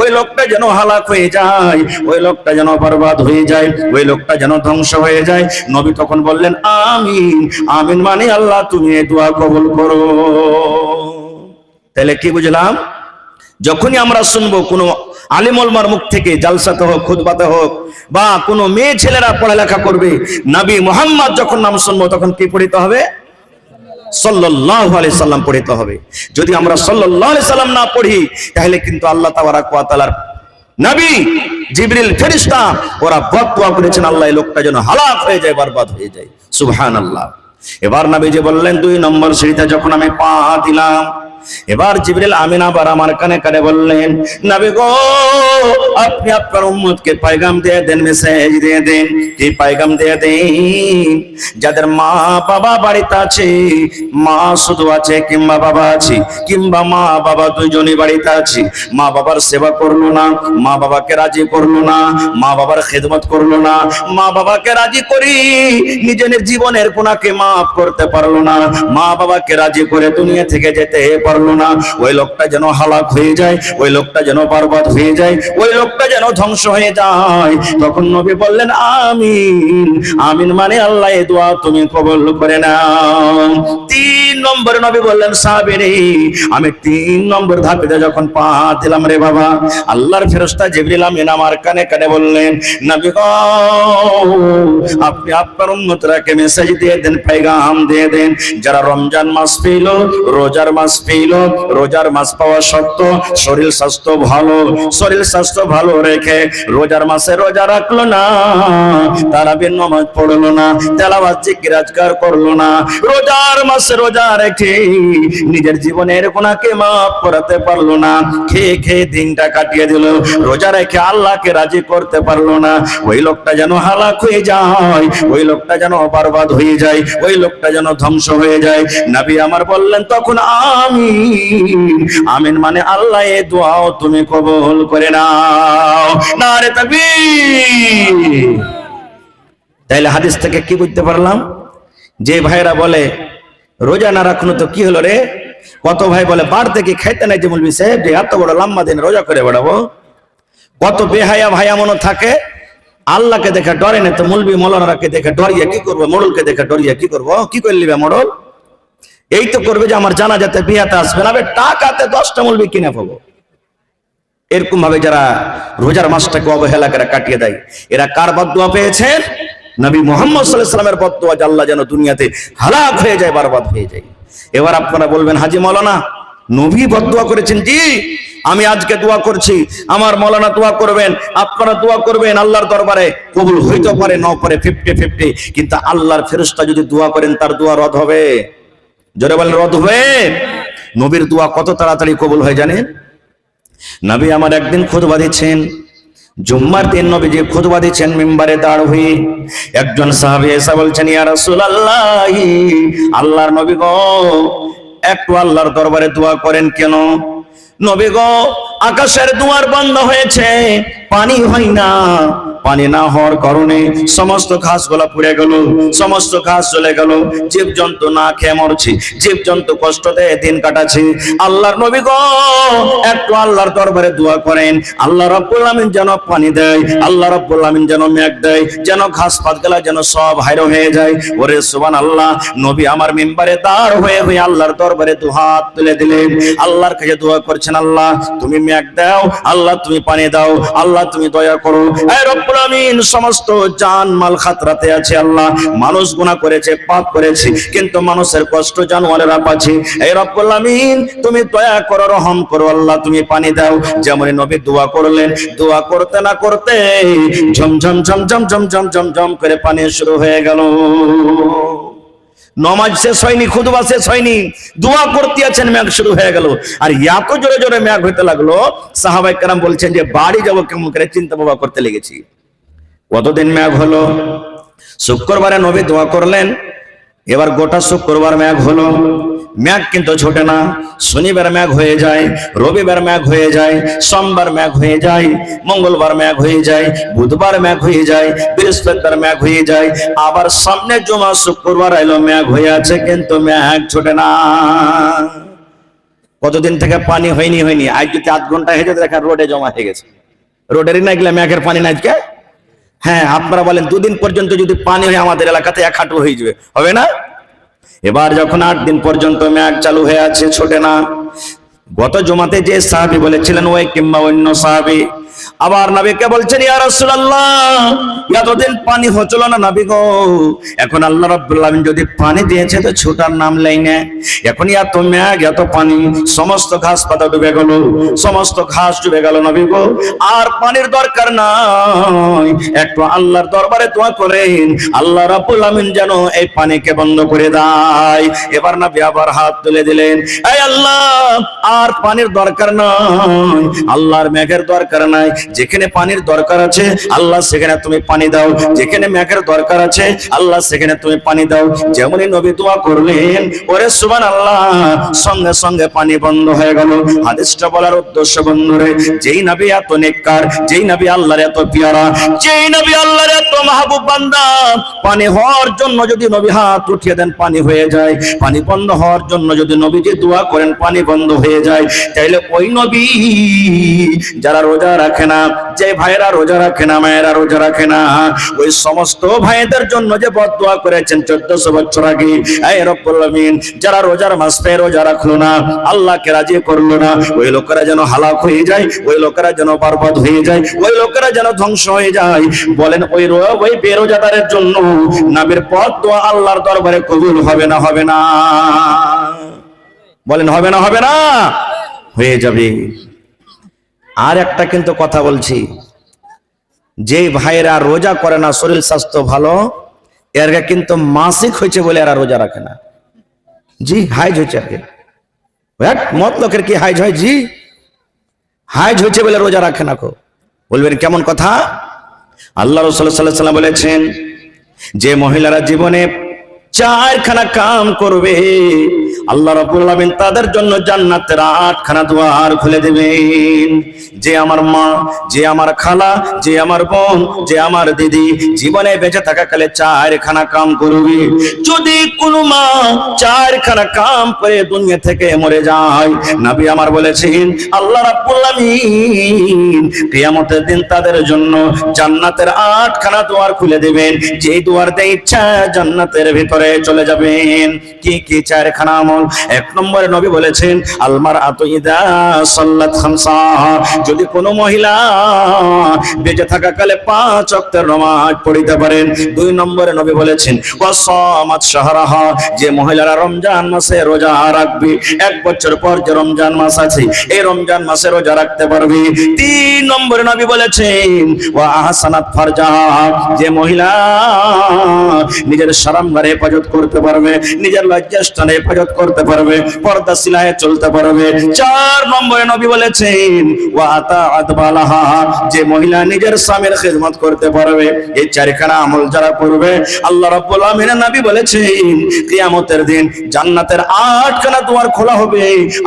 [SPEAKER 1] ওই লোকটা যেন হালাক হয়ে যায়, ওই লোকটা যেন বরবাদ হয়ে যায়, ওই লোকটা যেন ধ্বংস হয়ে যায়। নবী তখন বললেন আমিন। আমিন মানে আল্লাহ তুমি এই দোয়া কবুল করো। তাহলে কি বুঝলাম? যখনই আমরা শুনবো কোনো আলিম ওলামার মুখ থেকে, জালসাতে হোক খুতবাতে হোক, বা কোনো মেয়ে ছেলেরা পড়ালেখা করবে, নবী মুহাম্মদ যখন নাম শুনবো তখন কি পড়িতে হবে? সাল্লাল্লাহু আলাইহি সাল্লাম পড়িতে হবে। যদি আমরা সাল্লাল্লাহু আলাইহি সাল্লাম না পড়ি তাহলে কিন্তু আল্লাহ তাবারাক ওয়া তাআলার নবী, জিবরিল, ফেরেশতা ওরা বদদুয়া করেছেন আল্লাহ এই লোকটা যেন হালাক হয়ে যায়, বরবাদ হয়ে যায়। সুবহানাল্লাহ। এবার নবীজি বললেন 2 নম্বর সিঁড়িতে যখন আমি পা দিলাম, এবার জিবরিল আমিন আবার আমার কানে কানে বললেন, নবী গো আপনি আপনার উম্মতকে পয়গাম দিয়ে দেন, মেসেজ দিয়ে দেন। কি পয়গাম দিয়ে দেন? যাদের মা বাবা বাড়িতে আছে, মা শুধু আছে কিংবা বাবা আছে, কিংবা মা বাবা দুইজনই বাড়িতে আছে, মা বাবার সেবা করলো না, মা বাবাকে রাজি করলো না, মা বাবার খেদমত করলো না, মা বাবাকে রাজি করি নিজের জীবনের গুনাহকে মাফ করতে পারলো না, মা বাবাকে রাজি করে দুনিয়া থেকে যেতে পারলো না, ওই লোকটা যেন হালাক হয়ে যায়, ওই লোকটা যেন বরবাদ হয়ে যায়, ওই লোকটা যেন ধ্বংস হয়ে যায়। তখন নবী বললেন আমিন। আমিন মানে আল্লাহ এই দোয়া তুমি কবুল করে নাও। 3 নম্বরে নবী বললেন সাহাবীরে, আমি 3 নম্বর ধাপে যখন পা দিলাম রে বাবা, আল্লাহর ফেরেশতা জিবরিল আমিন আমার কানে কানে বললেন, নবী গো আপনি আপনার উম্মতরাকে মেসেজ দিয়ে দেন, পয়গাম দিয়ে দেন, যারা রমজান মাস পেল, রোজার মাস পেল, রোজার মাস পাওয়া সত্ত্বেও শরীর স্বাস্থ্য ভালো, শরীর স্বাস্থ্য ভালো রেখে রোজার মাসে রোজা রাখলো না, তারাবির নামাজ পড়লো না, তেলাওয়াত জিকির আজকার করলো না, রোজার মাসে রোজা রেখে নিজের জীবনের গুনাহকে মাফ করাতে পারলো না, খেয়ে খেয়ে দিনটা কাটিয়ে দিল, রোজা রেখে আল্লাহকে রাজি করতে পারলো না, ওই লোকটা যেন হালাক হয়ে যায়, ওই লোকটা যেন বরবাদ হয়ে যায়, ওই লোকটা যেন ধ্বংস হয়ে যায়। নবী আমার বললেন তখন আমিন। আমিন মানে আল্লাহ এই দোয়াও তুমি কবুল করে নাও। নারে তাকবীর। তাইলে হাদিস থেকে কি বুঝতে পারলাম? যে ভাইরা বলে রোজা না রাখনো তো কি হলো রে, কত ভাই বলে বার থেকে খাইতে নাই যে মৌলভী সাহেব যে এত বড় লম্বা দিন রোজা করে বেড়াবো, কত বেহায়া ভাইয়া মনে থাকে আল্লাহকে দেখে ডরে না, তো মৌলভী মৌলানাকে দেখে ডরিয়া কি করবো, মোড়লকে দেখে ডরিয়া কি করবো, কি করে নিবে মোড়ল, এই তো করবে যে আমার জানাজাতে বিয়াতে আসবে না, টাকাতে 10টা মৌলভী কিনে পাবো। এরকম ভাবে যারা রোজার মাসটাকে অবহেলা করে কাটিয়ে দেয়, এরা কার বদদুয়া পেয়েছেন? নবী মুহাম্মদ সাল্লাল্লাহু আলাইহি ওয়াসাল্লামের বদদুয়া, যে আল্লাহ যেন দুনিয়াতে হালাক হয়ে যায়, বরবাদ হয়ে যায়। এবার আপনারা বলবেন হাজী মাওলানা নবী বদদুয়া করেছেন। জি, আমি আজকে দোয়া করছি, আমার মাওলানা দোয়া করবেন, আপনারা দোয়া করবেন, আল্লাহর দরবারে কবুল হইতে পারে নাও পারে, 50-50, কিন্তু আল্লাহর ফেরেশতা যদি দোয়া করেন তার দোয়া রদ হবে। জোরে বলেন রদ হবে। নবীর দোয়া কত তাড়াতাড়ি কবুল হয় জানেন? নবী আমার একদিন খুতবা দিচ্ছেন, জুম্মার দিন নবীজি খুতবা দিচ্ছেন, মিম্বারে দাঁড় হয়ে একজন সাহাবী এসে বলছেন, ইয়া রাসূলুল্লাহ, আল্লাহর নবী গো একটু আল্লাহর দরবারে দোয়া করেন কেন? নবী গো আকাশের দুয়ার বন্ধ হয়েছে, পানি হয় না, পানি না হওয়ার কারণে সমস্ত ঘাসগুলা পুড়ে গেল, সমস্ত ঘাস চলে গেল, জীবজন্তু না খেয়ে মরছে, জীবজন্তু কষ্ট দেয় দিন কাটাচ্ছে। আল্লাহর নবী গো একটু আল্লাহর দরবারে দোয়া করেন, আল্লাহ রাব্বুল আমিন যেন পানি দেয়, আল্লাহ রাব্বুল আমিন যেন মেঘ দেয়, যেন ঘাস পাতগুলা যেন সব হাইর হয়ে যায়। ওরে সুবহানাল্লাহ। নবী আমার মিম্বারে দাঁড় হয়ে হয়ে আল্লাহর দরবারে দুহাত তুলে দিলেন, আল্লাহর কাছে দোয়া করছেন, আল্লাহ তুমি মেঘ দাও, আল্লাহ তুমি পানি দাও, আল্লাহ তুমি দয়া করো। হে রব্বুল আমিন, সমস্ত জান মাল খাতরাতে আছে, আল্লাহ মানুষ গুনাহ করেছে, পাপ করেছে, কিন্তু মানুষের কষ্ট জানোয়ারেরা পাচ্ছে, হে রব্বুল আমিন তুমি দয়া করো, রহম করো, আল্লাহ তুমি পানি দাও। যেমন নবী দোয়া করলেন, দোয়া করতে না করতে ঝমঝম ঝমঝম ঝমঝম ঝমঝম করে পানি শুরু হয়ে গেল। নমাজ শেষ হয়নি, খুতবা শেষ হয়নি, দোয়া করতে আছেন, মেঘ শুরু হয়ে গেল। আর এত জোরে জোরে মেঘ হইতে লাগলো, সাহাবায়ে কেরাম বলছেন যে বাড়ি যাবো কেমন করে চিন্তা ভাবনা করতে লেগেছি। কতদিন মেঘ হলো? শুক্রবারে নবী দোয়া করলেন, এবার গোটা শুক্রবার মেঘ হলো, মেঘ কিন্তু ছোটে না। শনিবার মেঘ হয়ে যায়, রবিবার মেঘ হয়ে যায়, সোমবার মেঘ হয়ে যায়, মঙ্গলবার মেঘ হয়ে যায়, বুধবার মেঘ হয়ে যায়, বৃহস্পতিবার মেঘ হয়ে যায়, আবার সামনে জুমা শুক্রবার এলো, মেঘ হয়ে আছে কিন্তু মেঘ ছোটে না। কতদিন থেকে পানি হয়নি। আজ যদি 8 ঘন্টা হয়ে যেত দেখেন রোডে জমা হয়ে গেছে, রোডেরই না এগুলা মেঘের পানি না আজকে। হ্যাঁ, আপনারা বলেন 2 দিন পর্যন্ত যদি পানি হয় আমাদের এলাকাতে 1 হাঁটু হয়ে যাবে, হবে না? এবার যখন 8 দিন পর্যন্ত মেঘ চালু হয়ে আছে, ছোটে না। গত জমাতে যে সাহাবী বলেছিলেন ওই কিংবা অন্য সাহাবী, আবার নবীকে বলছেন, ইয়া রাসূলুল্লাহ, এতদিন পানি হচ্ছিল না নবী গো, এখন আল্লাহ রাব্বুল আলামিন যদি পানি দিয়েছে তো ছুটার নাম লাই না। এখন এত মেঘ, এত পানি, সমস্ত ঘাস পাতা ডুবে গেল, সমস্ত ঘাস ডুবে গেল নবী গো, আর পানির দরকার নাই। একটু আল্লাহর দরবারে দোয়া করেন, আল্লাহ রাব্বুল আলামিন যেন এই পানিকে বন্ধ করে দেয়। এবার নবী আবার হাত তুলে দিলেন, এই আল্লাহ, আর পানির দরকার নাই, আল্লাহর মেঘের দরকার নাই। যেখানে পানির দরকার আছে আল্লাহ সেখানে তুমি পানি দাও, যেখানে মেঘের দরকার আছে আল্লাহ সেখানে তুমি পানি দাও। যেমনই নবী দোয়া করলেন, ওরে সুবহানাল্লাহ, সঙ্গে সঙ্গে পানি বন্ধ হয়ে গেল। হাদিসটা বলার উদ্দেশ্য বন্ধুরে, যেই নবী এত নেককার, যেই নবী আল্লাহর এত পেয়ারা, যেই নবী আল্লাহর এত মাহবুব বান্দা, পানি হওয়ার জন্য যদি নবী হাত উঠিয়ে দেন পানি হয়ে যায়, পানি বন্ধ হওয়ার জন্য যদি নবীজি দোয়া করেন পানি বন্ধ হয়ে যায়, তাইলে ওই নবী যারা রোজা রাখে না, যে ভাইরা রোজা রাখে না, মায়েরা রোজা রাখে না, ওই সমস্ত ভাইদের জন্য যে বদদোয়া করেছেন 1400 বছর আগে, এই রব্বুল আলামিন যারা রোজার মাস পেয়ে রোজা রাখলো না, আল্লাহকে রাজি করলো না, ওই লোকেরা যেন হালাক হয়ে যায়, ওই লোকেরা যেন বরবাদ হয়ে যায়, ওই লোকেরা যেন ধ্বংস হয়ে যায়। বলেন ওই বেরোজাদারের জন্য নবীর বদদোয়া আল্লাহর দরবারে কবুল হবে না? হবে না? বলেন হবে না? হবে না? হয়ে যাবে। আর একটা কিন্তু কথা বলছি, যে ভাইরা রোজা করে না, শরীর স্বাস্থ্য ভালো, এরা কিন্তু মাসিক হয়েছে বলে এরা রোজা রাখে না। জি, হাইজ হয়েছে। মত লোকের কি হাইজ হয়? জি, হাইজ হয়েছে বলে রোজা রাখে না। বলবেন কেমন কথা? আল্লাহ রাসূল সাল্লাল্লাহু আলাইহি ওয়াসাল্লাম বলেছেন, যে মহিলারা জীবনে 4খানা কাম করবে, আল্লাহ রাব্বুল আলামিন তাদের জন্য জান্নাতের 8খানা দুয়ার খুলে দেবেন। যে আমার মা, যে আমার খালা, যে আমার বোন, যে আমার দিদি জীবনে বেঁচে থাকাকালে 4খানা কাম করবে, যদি কোনো মা 4খানা কাম করে দুনিয়া থেকে মরে যায়, নবী আমার বলেছেন আল্লাহ রাব্বুল আলামিন কিয়ামতের দিন তাদের জন্য জান্নাতের 8খানা দুয়ার খুলে দেবেন। যে দুয়ার দিয়ে ইচ্ছা জান্নাতের ভিতরে চলে যাবেন। কি কি 4খানা আমল? 1 নম্বরে নবী বলেছেন, আলমার আতু ইদা সাল্লাত খামসা, যদি কোনো মহিলা বেঁচে থাকাকালে 5 ওয়াক্তের নামাজ পড়িতে পারেন। 2 নম্বরে নবী বলেছেন, ওয়াসামাত শাহরাহা, যে মহিলারা রমজান মাসে রোজা রাখবে, 1 বছর পর যে রমজান মাস আছে এই রমজান মাসে রোজা রাখতে পারবে। 3 নম্বরে নবী বলেছেন, ওয়া আহসানাত ফারজাহা, যে মহিলা নিজের শরম ঘরে হেফাজত করতে পারবে, নিজের লজ্জাস্থানে হেফাজত করতে পারবে, পর্দা সিলায়ে চলতে পারবে। 4 নম্বরে নবী বলেছেন, ওয়া আতাআত বালাহা, যে মহিলা নিজের স্বামীর খিদমত করতে পারবে। এই 4খানা আমল যারা করবে, আল্লাহ রাব্বুল আলামিন নবী বলেছেন কিয়ামতের দিন জান্নাতের 8খানা দুয়ার খোলা হবে,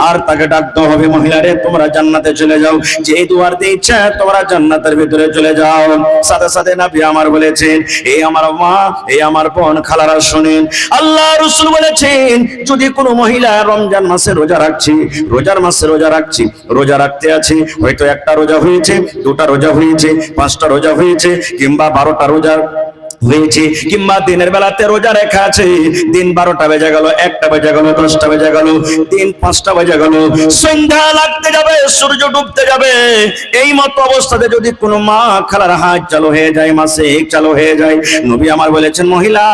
[SPEAKER 1] আর তাকে ডাকতে হবে, মহিলারে তোমরা জান্নাতে চলে যাও, যে দুয়ার দিয়ে ইচ্ছা তোমরা জান্নাতের ভিতরে চলে যাও। সাথে সাথে নবী আমার বলেছেন, এই আমার মা, এই আমার বোন, খালারা শুনেন, আল্লাহ রাসূল বলেছেন, যদি কোনো মহিলা রমজান মাসে রোজা রাখছে, রোজার মাসে রোজা রাখছে, রোজা রাখতে আছে, হয়তো 1টা রোজা হয়েছে, 2টা রোজা হয়েছে, 5টা রোজা হয়েছে, কিংবা 12টা রোজা হয়েছে, কিংবা দিনের বেলাতে রোজা রেখা আছে, দিন 12টা বেজে গেল, 1টা বেজে গেল, 10টা বেজে গেল, দিন 5টা বেজে গেল, সন্ধ্যা লাগতে যাবে, সূর্য ডুবতে যাবে, এই মতো অবস্থাতে যদি কোনো মা খালার হাত চালু হয়ে যায়, মাসিক চালু হয়ে যায়, নবী আমার বলেছেন, মহিলা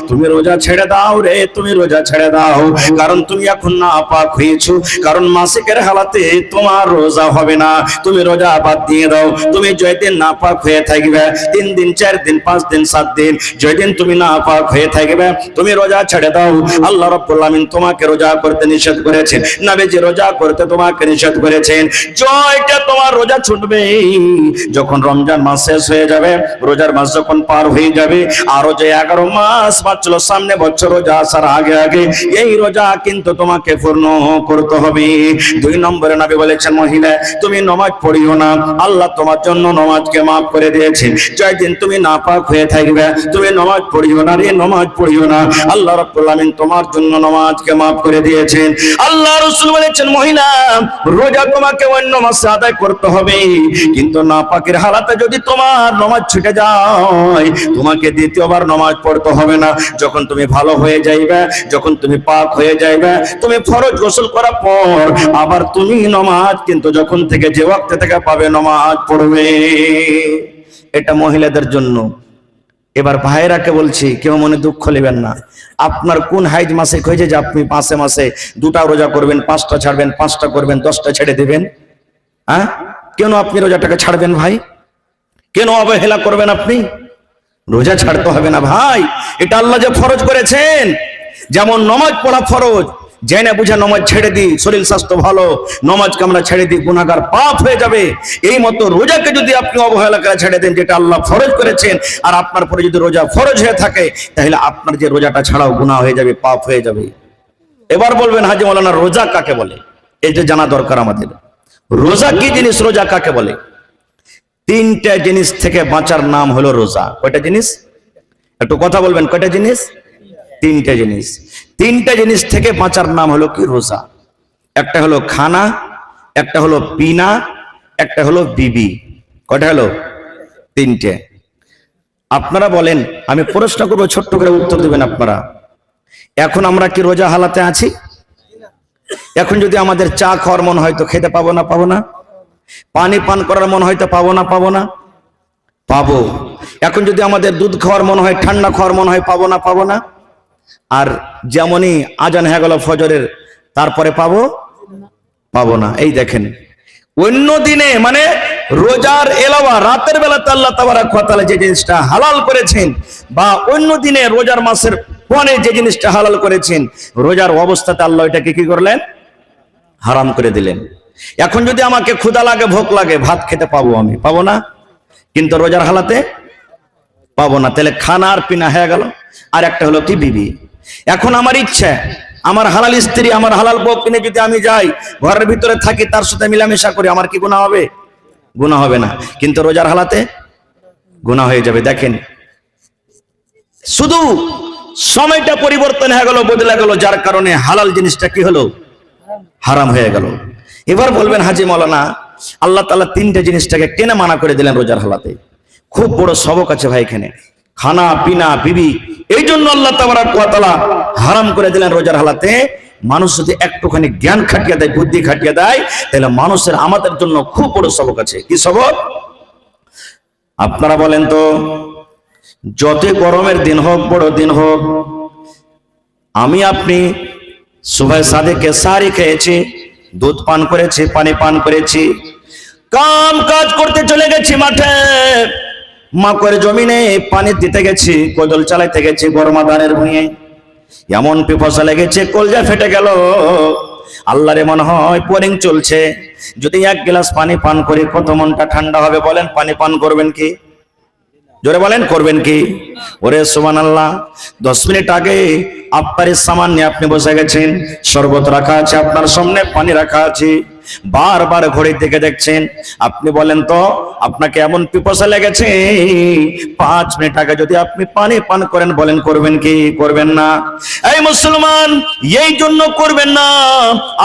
[SPEAKER 1] তুমি রোজা ছেড়ে দাও রে, তুমি রোজা ছেড়ে দাও, কারণ তুমি এখন নাপাক হয়েছো, কারণ মাসিকের হালাতে তোমার রোজা হবে না, তুমি রোজা বাদ দিয়ে দাও। তুমি যেদিন নাপাক হয়ে থাকবে, 3 দিন 4 দিন 5 দিন 7 দিন, যেদিন তুমি নাপাক হয়ে থাকবে, তুমি রোজা ছেড়ে দাও। আল্লাহ রাব্বুল আলামিন তোমাকে রোজা করতে নিষেধ করেছেন, নবীজি রোজা করতে তোমাকে নিষেধ করেছেন। জয়টা তোমার রোজা ছুটবে যখন রমজান মাস শেষ হয়ে যাবে, রোজার মাস যখন পার হয়ে যাবে, আরো যে 11 মাস বাঁচলো সামনে বছর রোজা আসার আগে আগে, এই রোজা কিন্তু তোমাকে পূর্ণ করতে হবে। 2 নম্বরে নবী বলেছেন, মহিলা তুমি নামাজ পড়িও না, আল্লাহ তোমার জন্য নামাজকে maaf করে দিয়েছেন। যেদিন তুমি তুমি নাপাক হয়ে থাকবে, তুমি নামাজ পড়িও না রে, নামাজ পড়িও না। আল্লাহ রাব্বুল আলামিন তোমার জন্য নামাজকে maaf করে দিয়েছেন। আল্লাহ রাসূল বলেছেন, মহিলা রোজা তোমাকে অন্য মাসে আদায় করতে হবে, কিন্তু নাপাকের হালাতে যদি তোমার নামাজ ছুটে যায় তোমাকে দ্বিতীয়বার নামাজ পড়তে হবে না। যখন তুমি ভালো হয়ে যাইবে, যখন তুমি পাক হয়ে যাইবে, তুমি ফরজ গোসল করার পর আবার তুমি নামাজ কিন্তু যখন থেকে যে ওয়াক্ত থেকে পাবে নামাজ পড়বে। এটা মহিলাদের জন্য। এবার ভাইরাকে বলছি, কেউ মনে দুঃখ নেবেন না। আপনার কোন হাইজ মাসে হয়েছে যে আপনি মাসে মাসে 2টা রোজা করবেন, 5টা ছাড়বেন, 5টা করবেন, 10টা ছেড়ে দিবেন? হ্যাঁ, কেন আপনি রোজাটাকে ছাড়বেন ভাই? কেন অবহেলা করবেন আপনি? রোজা ছাড়তে হবে না ভাই, এটা আল্লাহ যে ফরজ করেছেন। যেমন নামাজ পড়া ফরজ, জেনে বুঝে নামাজ ছেড়ে দিই, শরীর স্বাস্থ্য ভালো, নামাজকে আমরা ছেড়ে দিই, গুনাহগার পাপ হয়ে যাবে। এই মতো রোজাকে যদি আপনি অবহেলা করে ছেড়ে দেন, যেটা আল্লাহ ফরজ করেছেন, আর আপনার পরে যদি রোজা ফরজ হয়ে থাকে, তাহলে আপনার যে রোজাটা ছাড়াও গুনাহ হয়ে যাবে, পাপ হয়ে যাবে। এবার বলবেন, হাজী মাওলানা রোজা কাকে বলে? এই যে জানা দরকার আমাদের, রোজা কি জিনিস, রোজা কাকে বলে? 3টা জিনিস থেকে বাঁচার নাম হলো রোজা। কয়টা জিনিস? একটু কথা বলবেন, কয়টা জিনিস? 3টা জিনিস। 3টা জিনিস থেকে বাঁচার নাম হলো কি? রোজা। একটা হলো খানা, একটা হলো পিনা, একটা হলো বিবি। কয়টা হলো? 3টে। আপনারা বলেন, আমি প্রশ্ন করবো, ছোট্ট করে উত্তর দেবেন আপনারা। এখন আমরা কি রোজা হালাতে আছি? এখন যদি আমাদের চা খাওয়ার মন হয় তো খেতে পাবো না? পাবো না? পানি পান করার মন হয় তো পাবো না? পাবো না? পাবো। এখন যদি আমাদের দুধ খাওয়ার মন হয়, ঠান্ডা খাওয়ার মন হয়, পাবো না? পাবো না? আর যেমনই আজান হয়ে গেল ফজরের, তারপরে পাবো? পাবো না। এই দেখেন, অন্য দিনে মানে রোজার এলাওয়া রাতের বেলাতে আল্লাহ তাবারক ওয়া তাআলা যে জিনিসটা হালাল করেছেন, বা অন্য দিনে রোজার মাসের পরে যে জিনিসটা হালাল করেছেন, রোজার অবস্থাতে আল্লাহ এটাকে কি করলেন? হারাম করে দিলেন। এখন যদি আমাকে ক্ষুধা লাগে, ভোক লাগে, ভাত খেতে পাবো, আমি পাবো না? কিন্তু রোজার হালাতে পাবো না। তাহলে খানা আর পিনা হয়ে গেল। আর একটা হলো কি? বিবি। এখন আমার ইচ্ছা, আমার হালাল স্ত্রী, আমার হালাল বউ কিনে যদি আমি যাই, ঘরের ভিতরে থাকি, তার সাথে মিলামেশা করি, আমার কি গুনাহ হবে? গুনাহ হবে না। কিন্তু রোজার হালাতে গুনাহ হয়ে যাবে। দেখেন, শুধু সময়টা পরিবর্তন হয়ে গেল, বদলে গেল, যার কারণে হালাল জিনিসটা কি হলো? হারাম হয়ে গেল। এবার বলবেন, হাজী মাওলানা আল্লাহ তাআলা 3টে জিনিসটাকে কেন মানা করে দিলেন রোজার হালাতে? খুব বড় সবক আছে ভাই এখানে। খানা পিনা বিবি, এই জন্য আল্লাহ তাবারক ওয়া তাআলা হারাম করে দিলেন রোজার হালাতে। মানুষ যদি একটুখানি জ্ঞান খাটিয়ে দেয়, বুদ্ধি খাটিয়ে দেয়, তাহলে মানুষের আমাদের জন্য খুব বড় সবক আছে। কি সবক? আপনারা বলেন তো, যত গরমের দিন হোক, বড় দিন হোক, আমি আপনি সুবহ সাদেকে সারি খেয়েছি, দুধ পান করেছি, পানি পান করেছি, কাম কাজ করতে চলে গেছি মাঠে, মাকড় জমিনে পানি দিতে গেছি, কোদল চালাইতে গেছি গরমা ধানের ভুঁইয়ে, এমন পিপাসা লেগেছে, কলজা ফেটে গেল। আল্লাহরে মনে হয় বোরিং চলছে, যদি 1 গ্লাস পানি পান করি কত মনটা ঠান্ডা হবে? বলেন, পানি পান করবেন কি? জোরে বলেন, করবেন কি? ওরে সুবহানাল্লাহ, 10 মিনিট আগে আফতারের সামান নিয়ে আপনি বসে গেছেন, শরবত রাখা আছে আপনার সামনে, পানি রাখা আছে, বারবার ঘড়ির দিকে দেখছেন। আপনি বলেন তো, আপনাকে এমন পিপাসা লেগেছে, 5 মিনিট আগে যদি আপনি পানি পান করেন, বলেন করবেন কি? করবেন না। এই মুসলমান, এই জন্য করবেন না।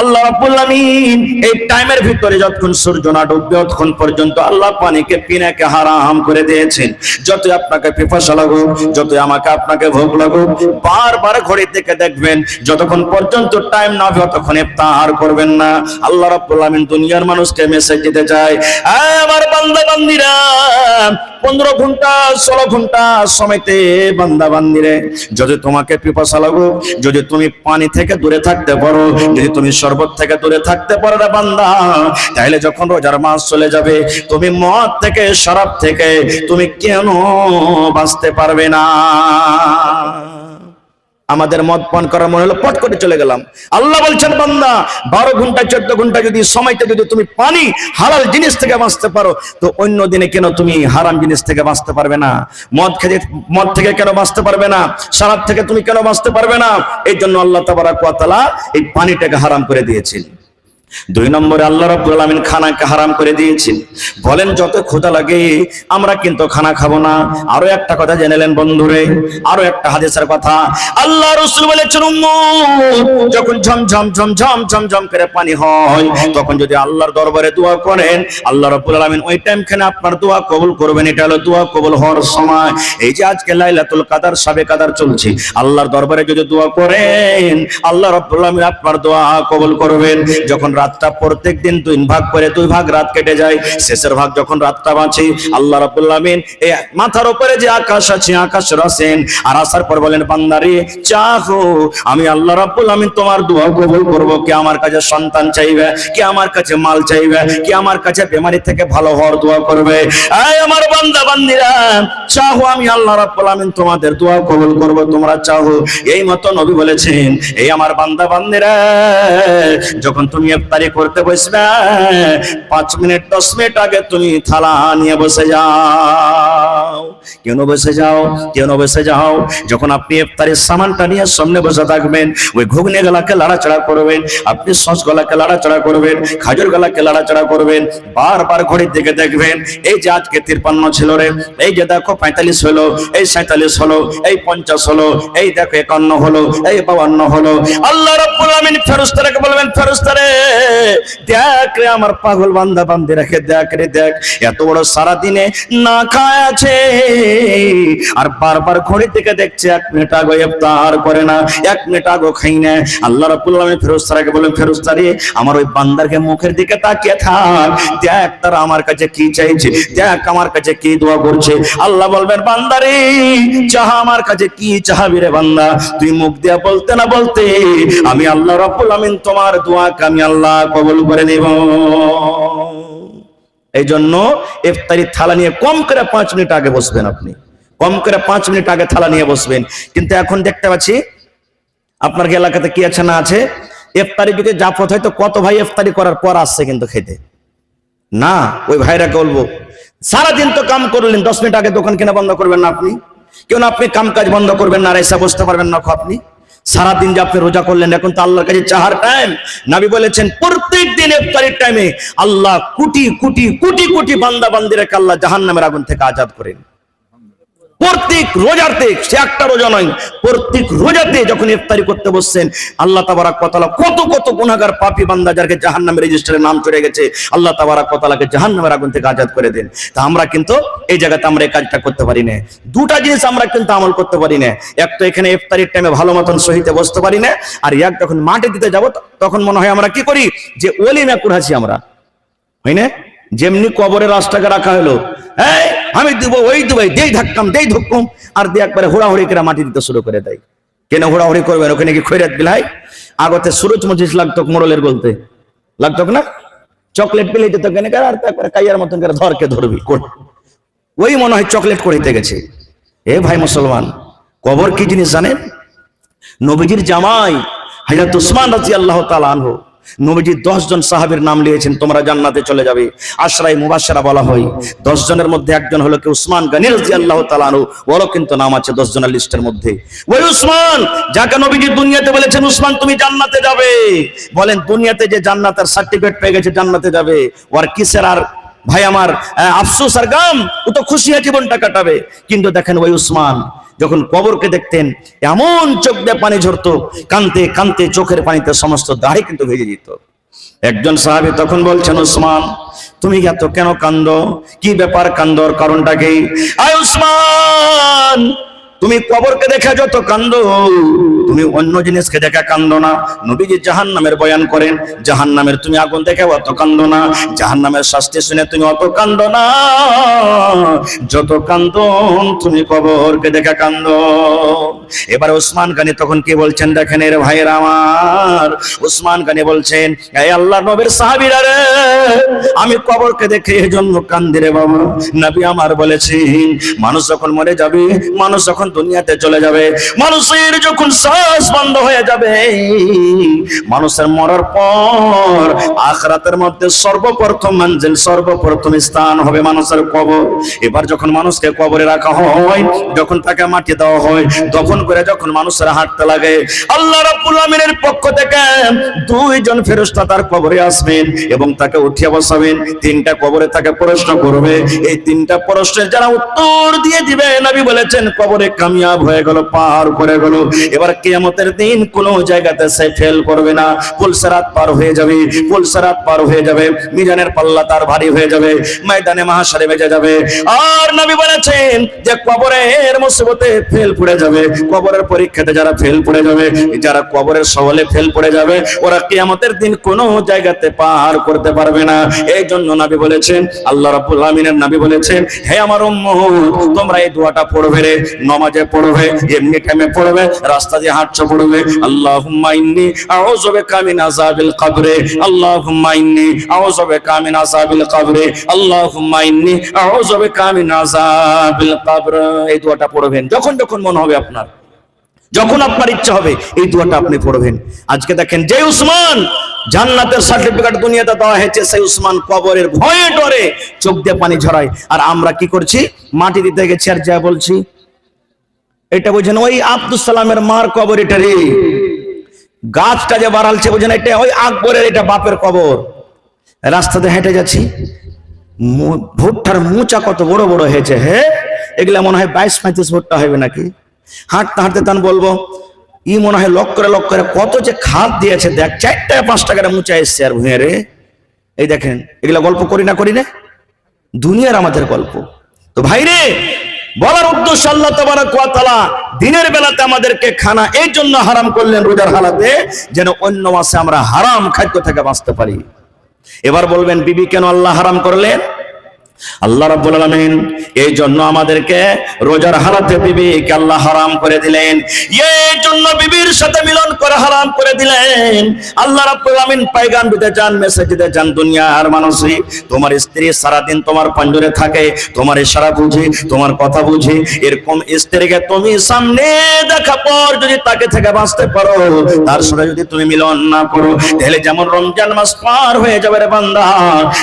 [SPEAKER 1] আল্লাহ রাব্বুল আলামিন এই টাইমের ভিতরে যতক্ষণ সূর্য না ডুববে ততক্ষণ পর্যন্ত আল্লাহ পানিকে পিনাকে হারাম করে দিয়েছেন। যতই আপনাকে পিপাসা লাগুক, যতই আমাকে আপনাকে ভোগ লাগুক, বারবার ঘড়ির দিকে দেখবেন, যতক্ষণ পর্যন্ত টাইম না হবে ততক্ষণ ইফতার করবেন না। আল্লাহ রাব্বুল আলামিন দুনিয়ার মানুষকে মেসেজ দিতে চায়, আমার বান্দা বান্দিরা, 15 ঘন্টা 16 ঘন্টা সময়তে বান্দা বান্দিরে, যদি তোমাকে পিপাসা লাগুক, যদি তুমি পানি থেকে দূরে থাকতে পারো, যদি তুমি শরবত থেকে দূরে থাকতে পারো রে বান্দা, তাহলে যখন রোজার মাস চলে যাবে, তুমি মদ থেকে, শরাব থেকে তুমি কেন বাঁচতে পারবে না? আমাদের মদ পান করার মনে হলো, পট করে চলে গেলাম। আল্লাহ বলছেন, বান্দা 12 ঘন্টা 14 ঘন্টা যদি সময়তে যদি তুমি পানি হালাল জিনিস থেকে বাঁচতে পারো, তো অন্য দিনে কেন তুমি হারাম জিনিস থেকে বাঁচতে পারবে না? মদ থেকে কেন বাঁচতে পারবে না? শরাব থেকে তুমি কেন বাঁচতে পারবে না? এই জন্য আল্লাহ তাবারক ওয়া তাআলা এই পানিটাকে হারাম করে দিয়েছেন। দুই নম্বরে আল্লাহ রাব্বুল আলামিন খানাকে হারাম করে দিয়েছেন। বলেন যত ক্ষুধা লাগে আমরা কিন্তু খানা খাবো না। আরো একটা কথা জেনেলেন বন্ধুরে, আরো একটা হাদিসের কথা। আল্লাহ রাসূল বলেছেন উম্মত যখন ঝমঝম ঝমঝম ঝমঝম করে পানি হয় তখন যদি আল্লাহর দরবারে দোয়া করেন আল্লাহ রাব্বুল আলামিন ওই টাইমখানে আপনার দোয়া কবুল করবেন। এটা হলো দোয়া কবুল হওয়ার সময়। এই যে আজকে লাইলাতুল কাদার, শাবে কাদার চলছে, আল্লাহর দরবারে যদি দোয়া করেন আল্লাহ রাব্বুল আলামিন আপনার দোয়া কবুল করবেন। যখন রাতটা প্রত্যেক দিন দুই ভাগ করে দুই ভাগ রাত কেটে যায়, শেষের ভাগ যখন রাতটা বাঁচে আল্লাহ রাব্বুল আলামিন এই মাথার উপরে যে আকাশ আছে আকাশ রাসেন আর আসার পর বলেন বান্দারে চাহো, আমি আল্লাহ রাব্বুল আলামিন তোমার দোয়া কবুল করব। কে আমার কাছে সন্তান চাইবে, কে আমার কাছে মাল চাইবে, কে আমার কাছে বেমারি থেকে ভালো হওয়ার দোয়া করবে, এই আমার বান্দা বান্দিরা চাহো, আমি আল্লাহ রাব্বুল আলামিন তোমাদের দোয়া কবুল করব, তোমরা চাহো। এই মতো নবী বলেছেন এই আমার বান্দা বান্দিরা যখন তুমি ইফতারি করতে বসবে 5 মিনিট 10 মিনিট আগে তুমি থালা নিয়ে বসে যাও। কেন বসে যাও? কেন বসে যাও? যখন আপনি ইফতারের সামানটা নিয়ে সামনে বসে থাকবেন ওই ঘুগনি গলাকে লাড়াচাড়া করবেন, আপনি সস গলাকে লাড়াচাড়া করবেন, খাজুর গলাকে লাড়াচাড়া করবেন, বারবার ঘড়ির দিকে দেখবেন এই যে আজকে 53 ছিল রে, এই যে দেখো 45 হলো, এই 47 হলো, এই 50 হলো, এই দেখো 51 হলো, এই 52 হলো। আল্লাহ রাব্বুল আলামিন ফেরেশতাকে বলবেন ফেরেশতারে দেখ রে আমার পাগল বান্দা বান্দিরাকে দেখ রে দেখ, এত বড় সারা দিনে না খায় আছে আর বারবার ঘড়ির দিকে দেখছে 1 মিনিট আগে ইফতার করে না, 1 মিনিট আগে খাই না। আল্লাহ রাব্বুল আলামিন ফেরেশতাকে বলেন ফেরেশতারে আমার ওই বান্দারকে মুখের দিকে তাকিয়ে থাক, দেখ তারা আমার কাছে কি চাইছে, দেখ আমার কাছে কি দোয়া করছে। আল্লাহ বলবেন বান্দারে চাহা আমার কাছে কি চাহাবি রে বান্দা, তুই মুখ দিয়ে বলতে না বলতে আমি আল্লাহ রাব্বুল আলামিন তোমার দোয়াকে আমি আল্লাহ কবুল করে নেব। এই জন্য ইফতারি থালা নিয়ে কম করে 5 মিনিট আগে বসবেন, আপনি কম করে 5 মিনিট আগে থালা নিয়ে বসবেন। কিন্তু এখন দেখতে পাচ্ছি আপনার এলাকাতে কি আছে না আছে, ইফতারি যদি জাফত হয় তো কত ভাই ইফতারি করার পর আসছে কিন্তু খেতে না। ওই ভাইরাকে বলবো সারাদিন তো কাম করলেন, 10 মিনিট আগে দোকান কেনা বন্ধ করবেন না আপনি? কেন আপনি কাম কাজ বন্ধ করবেন না আর এসে বসতে পারবেন না? আপনি সারাদিন যে আপনি রোজা করলেন এখন তো আল্লাহর কাছে চাহার টাইম। নবী বলেছেন প্রত্যেক দিন ইফতারির টাইমে আল্লাহ কোটি কোটি কোটি কোটি বান্দা বান্দিরাকে আল্লাহ জাহান্নামের আগুন থেকে আজাদ করেন। প্রত্যেক রোজাতে, সে একটা রোজা নয়, প্রত্যেক রোজাতে যখন ইফতারি করতে বসছেন আল্লাহ তাবারাক ওয়া তাআলা কত কত গুনাহগার পাপী বান্দা যাদেরকে জাহান্নামের রেজিস্টারে নাম চড়ে গেছে আল্লাহ তাবারাক ওয়া তাআলাকে জাহান্নামের আগুন থেকে আজাদ করে দেন। তা আমরা কিন্তু এই জায়গাতে আমরা এই কাজটা করতে পারি না। দুটা জিনিস আমরা কিন্তু আমল করতে পারি না, এক তো এখানে ইফতারির টাইমে ভালো মতন সহিতে বসতে পারি না, আর এক যখন মাঠে দিতে যাব তখন মনে হয় আমরা কি করি যে ওলিমা করেছি আমরা, হয় না? যেমনি কবরের রাস্তাকে রাখা হলো, এই আমি দিব ওই দিব দেই ধাক্কাম দেই ধুক্কুম আর দিয়ে একবারে হুড়াহুড়ি করে মাটি দিতে শুরু করে দেয়। কেন হুড়াহুড়ি করবেন? ওখানে কি খৈরাত বিলাই আগতে সুরজ মজিস লাগতো মোড়লের বলতে লাগতো না, চকলেট পেলে তো কেন আর তারপরে কাইয়ার মতন করে ধরকে ধরবি, ওই মনে হয় চকলেট করিতে গেছে। এ ভাই মুসলমান, কবর কি জিনিস জানেন? নবীজির জামাই হযরত উসমান রাদিয়াল্লাহু তাআলা আনহু, নবীজি 10 জন সাহাবীর নাম লিয়েছেন তোমরা জান্নাতে চলে যাবে, আশরায়ে মুবাশশারা বলা হয়। 10 জনের মধ্যে একজন হলো কি উসমান গনি রাদিয়াল্লাহু তাআলা আনহু, ওরও কিন্তু নাম আছে 10 জনের লিস্টের মধ্যে। ওই উসমান যাকে নবীজি দুনিয়াতে বলেছেন উসমান তুমি জান্নাতে যাবে, বলেন দুনিয়াতে যে জান্নাতের সার্টিফিকেট পেয়ে গেছে জান্নাতে যাবে, ওর কিসের আর ভাই আমার আফসোস আর গাম, ও তো খুশি হয়ে জীবনটা কাটাবে। কিন্তু দেখেন ওই উসমান যখন কবরকে দেখতেন এমন চোখ দিয়ে পানি ঝরতো, কানতে কানতে চোখের পানিতে সমস্ত দাড়ি কিন্তু ভেজে যেত। একজন সাহাবী তখন বলছেন উসমান তুমি এত কেন কান্দো, কি ব্যাপার কান্দোর কারণটা কি? আয় উসমান তুমি কবরকে দেখে যত কান্দো তুমি অন্য জিনিসকে দেখে কান্দো না। নবীজি জাহান্নামের বয়ান করেন, জাহান্নামের তুমি আগুন দেখে অত কান্দো না, জাহান্নামের শাস্তি শুনে তুমি অত কান্দো না, যত কান্দো তুমি কবরকে দেখে কান্দো। এবার উসমান গনি তখন কি বলছেন দেখেন এর ভাইয়েরা আমার, উসমান গনি বলছেন এই আল্লাহর নবীর সাহাবীরা রে, আমি কবরকে দেখে এজন্য কান্দি রে বাবা। নবী আমার বলেছেন মানুষ যখন মরে যাবে, মানুষ যখন দুনিয়াতে চলে যাবে, মানুষের যখন নিঃশ্বাস বন্ধ হয়ে যাবে। মানুষের মরার পর আখিরাতের মধ্যে সর্বপ্রথম মঞ্জিল, সর্বপ্রথম স্থান হবে মানুষের কবর। এবার যখন মানুষকে কবরে রাখা হয়, যখন তাকে মাটি দেওয়া হয়, দফন করে যখন মানুষের হাঁটতে লাগে, আল্লাহ রাব্বুল আমিনের পক্ষ থেকে দুইজন ফেরেশতা তার কবরে আসবেন এবং তাকে উঠিয়ে বসাবেন। তিনটা কবরে তাকে প্রশ্ন করবে। এই তিনটা প্রশ্নের যারা উত্তর দিয়ে দিবে, নবী বলেছেন কবরে কামিয়াব হয়ে গেল, পার করে গেল। এবার কিয়ামতের দিন কোন জায়গাতে সে ফেল করবে না। পুলসিরাত পার হয়ে যাবে, পুলসিরাত পার হয়ে যাবে, মিজানের পাল্লা তার ভারী হয়ে যাবে, ময়দানে মাহশারে বেজে যাবে। আর নবী বলেছেন যে কবরের মুসিবতে ফেল পড়ে যাবে, কবরের পরীক্ষাতে যারা ফেল পড়ে যাবে, যারা কবরের সওয়ালে ফেল পড়ে যাবে, ওরা কিয়ামতের দিন কোন জায়গাতে পার করতে পারবে না। এই জন্য নবী বলেছেন, আল্লাহ রাব্বুল আমিনের নবী বলেছেন, হে আমার উম্মত, তোমরা এই দোয়াটা পড়বে রে, নামাজে পড়বে, এমনি টাইমে পড়বে, রাস্তা দিয়ে হাঁটছো পড়বে। আল্লাহুম্মা ইন্নী আউযু বিকা মিন আযাবিল কবরে, আল্লাহুম্মা ইন্নী আউযু বিকা মিন আযাবিল কবরে, আল্লাহুম্মা ইন্নী আউযু বিকা মিন আযাবিল কবর। এই দোয়াটা পড়বেন যখন যখন মনে হবে আপনার, যখন আপনার ইচ্ছা হবে এই দোয়াটা আপনি পড়বেন। আজকে দেখেন, যে উসমান জান্নাতের সার্টিফিকেট দুনিয়াতে দেওয়া হয়েছে, সেই উসমান কবরের ভয়ে ডরে চোখ দিয়ে পানি ঝরায়। আর আমরা কি করছি? মাটি দিতে গেছি আর যা বলছি, এটা বুঝেন ওই আব্দুল সালামের মার কবর, এটা রে গাছটা যে বাড়ালছে বুঝেন, এটা ওই আকবরের, এটা বাপের কবর। রাস্তাতে হেঁটে যাচ্ছি, ভুট্টার মুচা কত বড় বড় হয়েছে, হে এগুলা মনে হয় 22-35 ভুট্টা হবে নাকি। হাঁটতে হাঁটতে তান বলবো, ই মনে হয় লক করে কত যে খাদ দিয়েছে, দেখ 4-5 টাকার মুচা এসছে আর ভুঁয়ে রে। এই দেখেন, এগুলা গল্প করি না দুনিয়ার আমাদের গল্প। তো ভাইরে, বলার উদ্দেশ্য, আল্লাহ তাবারক ওয়া তাআলা দিনের বেলাতে আমাদেরকে খানা এই জন্য হারাম করলেন রোজার হালাতে, যেন অন্য মাসে আমরা হারাম খাদ্য থেকে বাঁচতে পারি। এবার বলবেন, বিবি কেন আল্লাহ হারাম করলেন? আল্লাহ রাব্বুল আলামিন এই জন্য আমাদেরকে রোজার হালাতে বিবিকে আল্লাহ হারাম করে দিলেন, এই জন্য বিবির সাথে মিলন করে হারাম করে দিলেন। আল্লাহ রাব্বুল আলামিন পয়গাম দিতে চান, মেসেজ দিতে চান, দুনিয়ার মানুষই, তোমার স্ত্রী সারাদিন তোমার পাঞ্জরে থাকে, তোমার ইশারা বুঝি, তোমার কথা বুঝি, এরকম স্ত্রীকে তুমি সামনে দেখা পর যদি তাকে থেকে বাঁচতে পারো, তার সাথে যদি তুমি মিলন না করো, তাহলে যেমন রমজান মাস পার হয়ে যাবে রে বান্দা,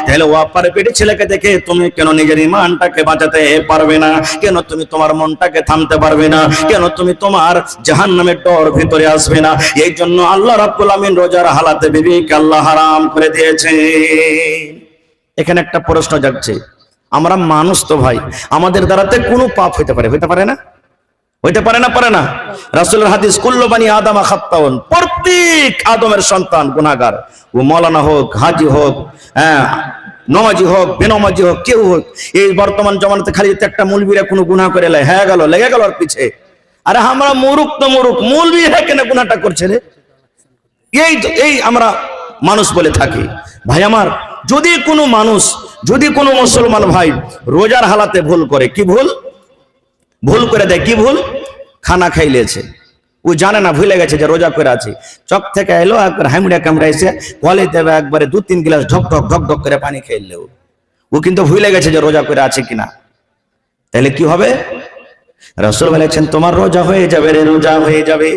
[SPEAKER 1] তাহলে ওয়াপার পেটে ছেলেকে দেখে তুমি কেন নিজের ঈমানটাকে বাঁচাতে পারবে না? কেন তুমি তোমার মনটাকে থামতে পারবে না? কেন তুমি তোমার জাহান্নামের ডর ভিতরে আসবে না? এই জন্য আল্লাহ রাব্বুল আমিন রোজার হালাতে বিবিকে আল্লাহ হারাম করে দিয়েছে। এখানে একটা প্রশ্ন জাগছে, আমরা মানুষ তো ভাই, আমাদের দ্বারাতে কোনো পাপ হইতে পারে না? পারে না। রাসূলের হাদিস, কুল্লু বানি আদম খাত্তাউন, প্রত্যেক আদমের সন্তান গুনাহগার। ও মাওলানা হোক, হাজি হোক, নমাজি হোক, বেনমাজি হোক, কেউ হোক। এই বর্তমান জমানাতে খালি একটা মৌলবীরা কোনো গুনাহ করে লেগে গেল আর পিছে। আরে আমরা মুরুখ, মৌলবী কেন গুনাহটা করছে রে? এই আমরা মানুষ বলে থাকি। ভাই আমার, যদি কোনো মুসলমান ভাই রোজার হালাতে ভুল করে, কি ভুল করে দেয়, কি ভুল? খানা খাইলেছে, ও জানে না, ভুলে গেছে যে রোজা করে আছে, চক থেকে এলো একবার হাইমুড়া কামড়াইছে, কলে দেবে একবারে 2-3 গ্লাস ঢক ঢক করে পানি খাইলে, ও কিন্তু ভুলে গেছে যে রোজা করে আছে কিনা। তাহলে কি হবে? রাসূল বলেছেন, তোমার রোজা হয়ে যাবে রে, রোজা হয়ে যাবে,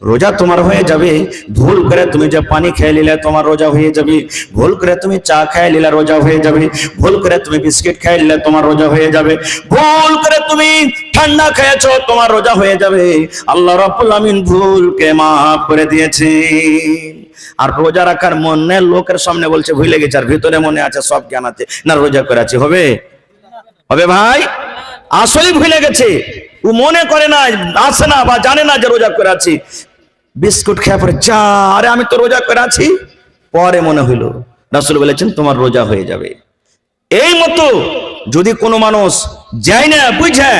[SPEAKER 1] রোজা তোমার হয়ে যাবে। ভুল করে তুমি যে পানি খেয়ে নিলে তোমার রোজা হয়ে যাবে, ভুল করে তুমি চা খেয়ে নিলে রোজা হয়ে যাবে, ভুল করে তুমি বিস্কিট খেয়ে নিলে তোমার রোজা হয়ে যাবে, ভুল করে তুমি ঠান্ডা খেয়েছো তোমার রোজা হয়ে যাবে। আল্লাহ রাব্বুল আমিন ভুলকে মাফ করে দিয়েছে। আর রোজা রাখার মনে লোকের সামনে বলছে ভুলে গেছে, আর ভিতরে মনে আছে, সব জ্ঞান আছে, না রোজা করে আছে, হবে ভাই? আসলে ভুলে গেছে, ও মনে করে না, আসে না বা জানে না যে রোজা করে আছি। বিস্কুট খেয়ে পরে চা, আরে আমি তো রোজা করে আছি, পরে মনে হইল। রাসূল বলেছেন তোমার রোজা হয়ে যাবে। এই মতো যদি কোনো মানুষ যায় না বুঝে,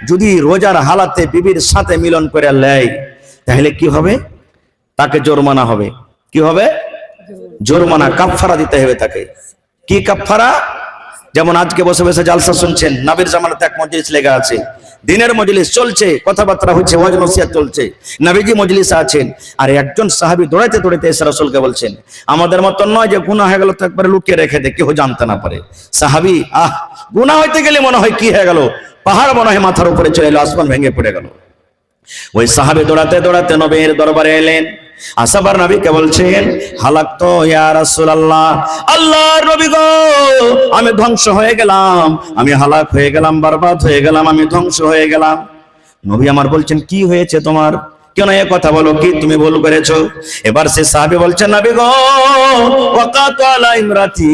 [SPEAKER 1] যদি রোজার হালাতে বিবির সাথে মিলন করে লেয়, তাহলে কি হবে? তাকে জরিমানা হবে। কি হবে? জরিমানা, কাফারা দিতে হবে তাকে। কি কাফারা? যেমন আজকে বসে বসে জালসা শুনছেন, নবীর জামানাতে এক মজলিস লেগে আছে, দিনের মজলিস চলছে, কথাবার্তা হচ্ছে, ওয়াজ নসিহত চলছে, নবীজি মজলিসে আছেন, আর একজন সাহাবী দৌড়াইতে এসে রাসূলকে বলছেন, আমাদের মতন নয় যে গুনাহ হয়ে গেল তো একবারে লুকিয়ে রেখে দে, কেউ জানতে না পারে। সাহাবী, গুনাহ হইতে গেলে মনে হয় কি হয়ে গেল, পাহাড় মনে হয় মাথার উপরে চলে এলো, আসমান ভেঙে পড়ে গেল। ওই সাহাবী দৌড়াতে দৌড়াতে নবীর দরবারে এলেন, আসাবার নবীকে বলছেন, হালাকতো ইয়া রাসূলুল্লাহ, আল্লাহর নবী গো, আমি ধ্বংস হয়ে গেলাম, আমি হালাক হয়ে গেলাম, বরবাদ হয়ে গেলাম, আমি ধ্বংস হয়ে গেলাম। নবী আমার বলছেন, কি হয়েছে তোমার, কেন এই কথা বলো, কি তুমি ভুল করেছো? এবার সে সাহাবী বলছেন, নবী গো, ওয়াকাতু আলা ইমরাতি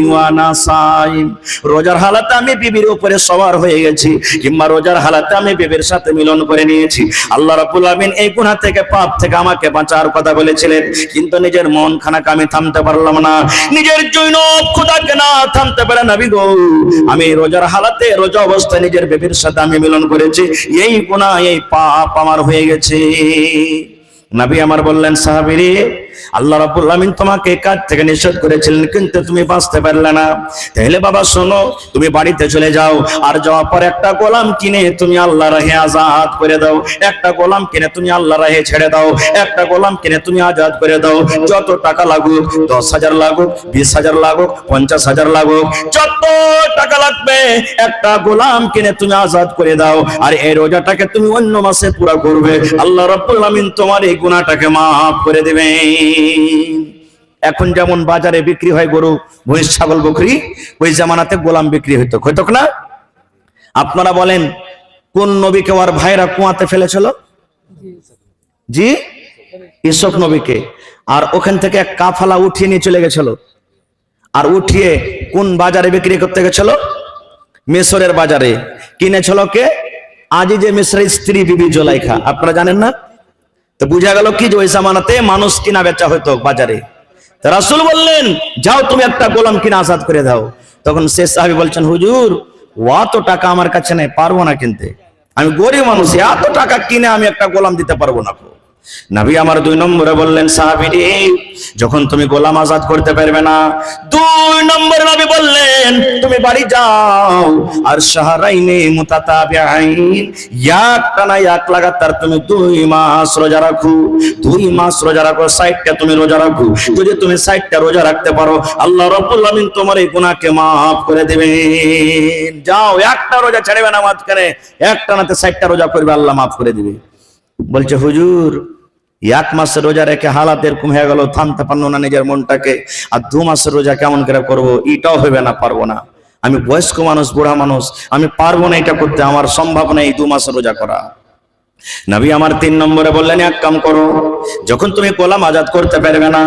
[SPEAKER 1] ওয়া আনা সাইম, রোজার হালাতে আমি বিবির উপরে সওয়ার হয়ে গেছি, কিংবা রোজার হালাতে আমি বিবির সাথে মিলন করে নিয়েছি। আল্লাহ রাব্বুল আমিন এই গুনাহ থেকে, পাপ থেকে আমাকে বাঁচার কথা বলেছিলেন, কিন্তু নিজের মন খানাকে আমি থামতে পারলাম না, নিজের জৈনব খোদাকে না থামতে পারে। নবী গো, আমি রোজার হালাতে, রোজা অবস্থায় নিজের বিবির সাথে আমি মিলন করেছি, এই গুনাহ, এই পাপ আমার হয়ে গেছে। নবী আমার বললেন, সাহাবীরে, আল্লাহ রাব্বুল আমিন তোমাকে কাজ থেকে নিষেধ করেছিলেন, কিন্তু তুমি বাঁচতে পারলে না। তাহলে বাবা শোনো, তুমি বাড়িতে চলে যাও, আর যাওয়ার পর একটা গোলাম কিনে তুমি আল্লাহর রাহে আজাদ করে দাও, একটা গোলাম কিনে তুমি আল্লাহর রাহে ছেড়ে দাও, একটা গোলাম কিনে তুমি আজাদ করে দাও। যত টাকা লাগুক, 10,000 লাগুক, 20,000 লাগুক, 50,000 লাগুক, যত টাকা লাগবে, একটা গোলাম কিনে তুমি আজাদ করে দাও, আর এই রোজাটাকে তুমি অন্য মাসে পুরো করবে। আল্লাহ রাব্বুল আমিন তোমার এই গুনাহটাকে মাফ করে দিবেন। এখন যেমন বাজারে বিক্রি হয় গরু, মহিষ, ছাগল, বকরি, ওই জামানাতে গোলাম বিক্রি হইতো না? আপনারা বলেন, কোন নবীকে ওর ভাইরা কুয়াতে ফেলেছিল? জি, ইসক নবীকে। আর ওখান থেকে এক কাফালা উঠিয়ে নিয়ে চলে গেছিল, আর উঠিয়ে কোন বাজারে বিক্রি করতে গেছিল? মিশরের বাজারে। কিনেছিল কে? আজিজে মিশরের স্ত্রী বিবি জুলাইখা। আপনারা জানেন না? তো বুঝা গেল কি, যে ওই জামানাতে মানুষ কিনা বেচা হইতো বাজারে। তো রাসূল বললেন, যাও তুমি একটা গোলাম কিনা আজাদ করে দাও। তখন সে সাহাবী বলছেন, হুজুর, অত টাকা আমার কাছে নেই, পারবো না কিনতে, আমি গরিব মানুষ, এত টাকা কিনে আমি একটা গোলাম দিতে পারবো না। নবী আমার 2 নম্বরে বললেন, সাহাবীরে, যখন তুমি গোলাম আজাদ করতে পারবে না, 2 নম্বরে নবী বললেন, তুমি বাড়ি যাও, আর শাহরাইনে মুতাতাবিআইন, একটানা এক লাগাতার তুমি 2 মাস রোজা রাখো, 2 মাস রোজা রাখো, 60টা তুমি রোজা রাখো। যদি তুমি 60টা রোজা রাখতে পারো, আল্লাহ রাব্বুল আমিন তোমার এই গুনাহকে maaf করে দিবেন। যাও, একটা রোজা ছাড়বে না মাঝখানে, একটানাতে 60টা রোজা করবে, আল্লাহ maaf করে দিবে। বলছে, হুজুর, 1 মাসের রোজা রেখে হালাত এরকম হয়ে গেল, থামতে পারলো না নিজের মনটাকে, আর 2 মাসের রোজা কেমন করে করবো? এটাও হবে না, পারবো না, আমি বয়স্ক মানুষ, বুড়া মানুষ, আমি পারবো না এটা করতে, আমার সম্ভব নেই 2 মাসের রোজা করা। নবী আমার 3 নম্বরে বললেন, এক কাম করো, যখন তুমি গোলাম আজাদ করতে পারবে না,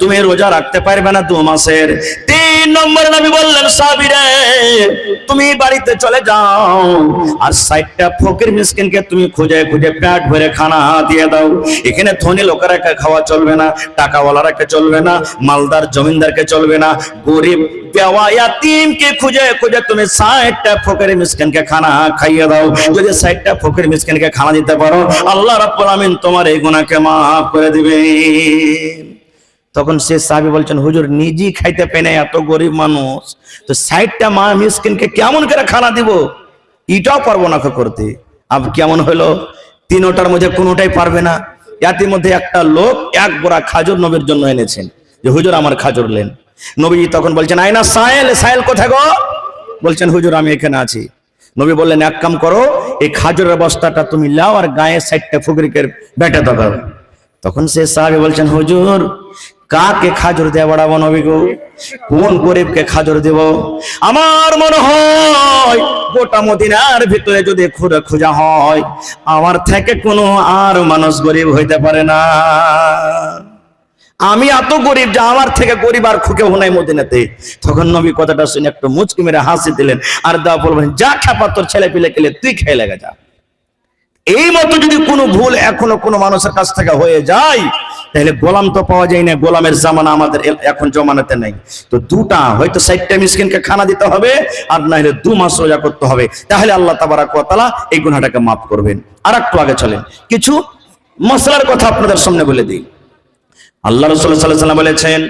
[SPEAKER 1] তুমি রোজা রাখতে পারবে না 2 মাসের, 3 নম্বরে নবী বললেন, সাহাবীরে, তুমি বাড়িতে চলে যাও, আর 60টা ফকির মিসকিনকে তুমি খুঁজে খুঁজে পেট ভরে খানা দিয়ে দাও। এখানে ধনী লোকেরাকে খাওয়া চলবে না, টাকাওয়ালারাকে চলবে না, মালদার জমিনদারকে চলবে না, গরিব বেওয়া ইয়াতিমকে খুঁজে খুঁজে তুমি 60টা ফকির মিসকিনকে খানা খাইয়ে দাও। যদি 60টা ফকির মিসকিনকে খানা দিতে পারো, আল্লাহ রাব্বুল আমিন তোমার এই গুনাহকে maaf করে দিবেন। তখন সে সাহাবী বলছেন, হুজুর, নিজেই খাইতে পায় না, এত গরিব মানুষ, তো 60টা মা মিসকিনকে কেমন করে খানা দিব? এটাও পারবো না করতে। আব কেমন হলো? 3টার মধ্যে কোনোটাই পারবে না। এর মধ্যে একটা লোক 1 বোরা খাজুর নবীর জন্য এনেছেন, যে হুজুর আমার খাজুর লেন। নবী তখন বলছেন, আয়না সাহেল, সাহেল কোথায় গো? বলছেন, হুজুর আমি এখানে আছি। নবী বললেন, এক কাম করো, এই খাজুরের বস্তাটা তুমি লাও, আর গায়ে 60টা ফকিরকে বেটে দাও। তখন সে সাহাবী বলছেন, হুজুর, কাকে খাজুর দিয়ে বাড়াবো নবী গো? কোন গরিবকে খাজুর দেব? আমার মনে হয় গোটা মদিনার ভিতরে যদি খোঁজা হয়, আমার থেকে কোনো আর মানুষ গরিব হইতে পারে না। আমি এত গরিব যে আমার থেকে গরিব আর খুকেও নাই মদিনাতে। তখন নবী কথাটা শুনে একটু মুচকি মেরে হাসি দিলেন, আর দাও বলবেন, যা খাপা তোর ছেলে পিলে খেলে তুই খেয়ে লেগে যা। এই মতো যদি কোনো ভুল এখনো কোনো মানুষের কাছ থেকে হয়ে যায়, তাহলে গোলাম তো পাওয়া যায় না, গোলামের জামানা আমাদের এখন জমানাতে নাই। তো 2টা, হয়তো 60টা মিসকিনকে খানা দিতে হবে, আর না হলে 2 মাস রোজা করতে হবে, তাহলে আল্লাহ তাবারাক ওয়া তাআলা এই গুনাহটাকে maaf করবেন। আর একটু আগে চলেন, কিছু মশলার কথা আপনাদের সামনে বলে দিই। আল্লাহ রাসূল সাল্লাল্লাহু আলাইহি ওয়াসাল্লাম বলেছেন,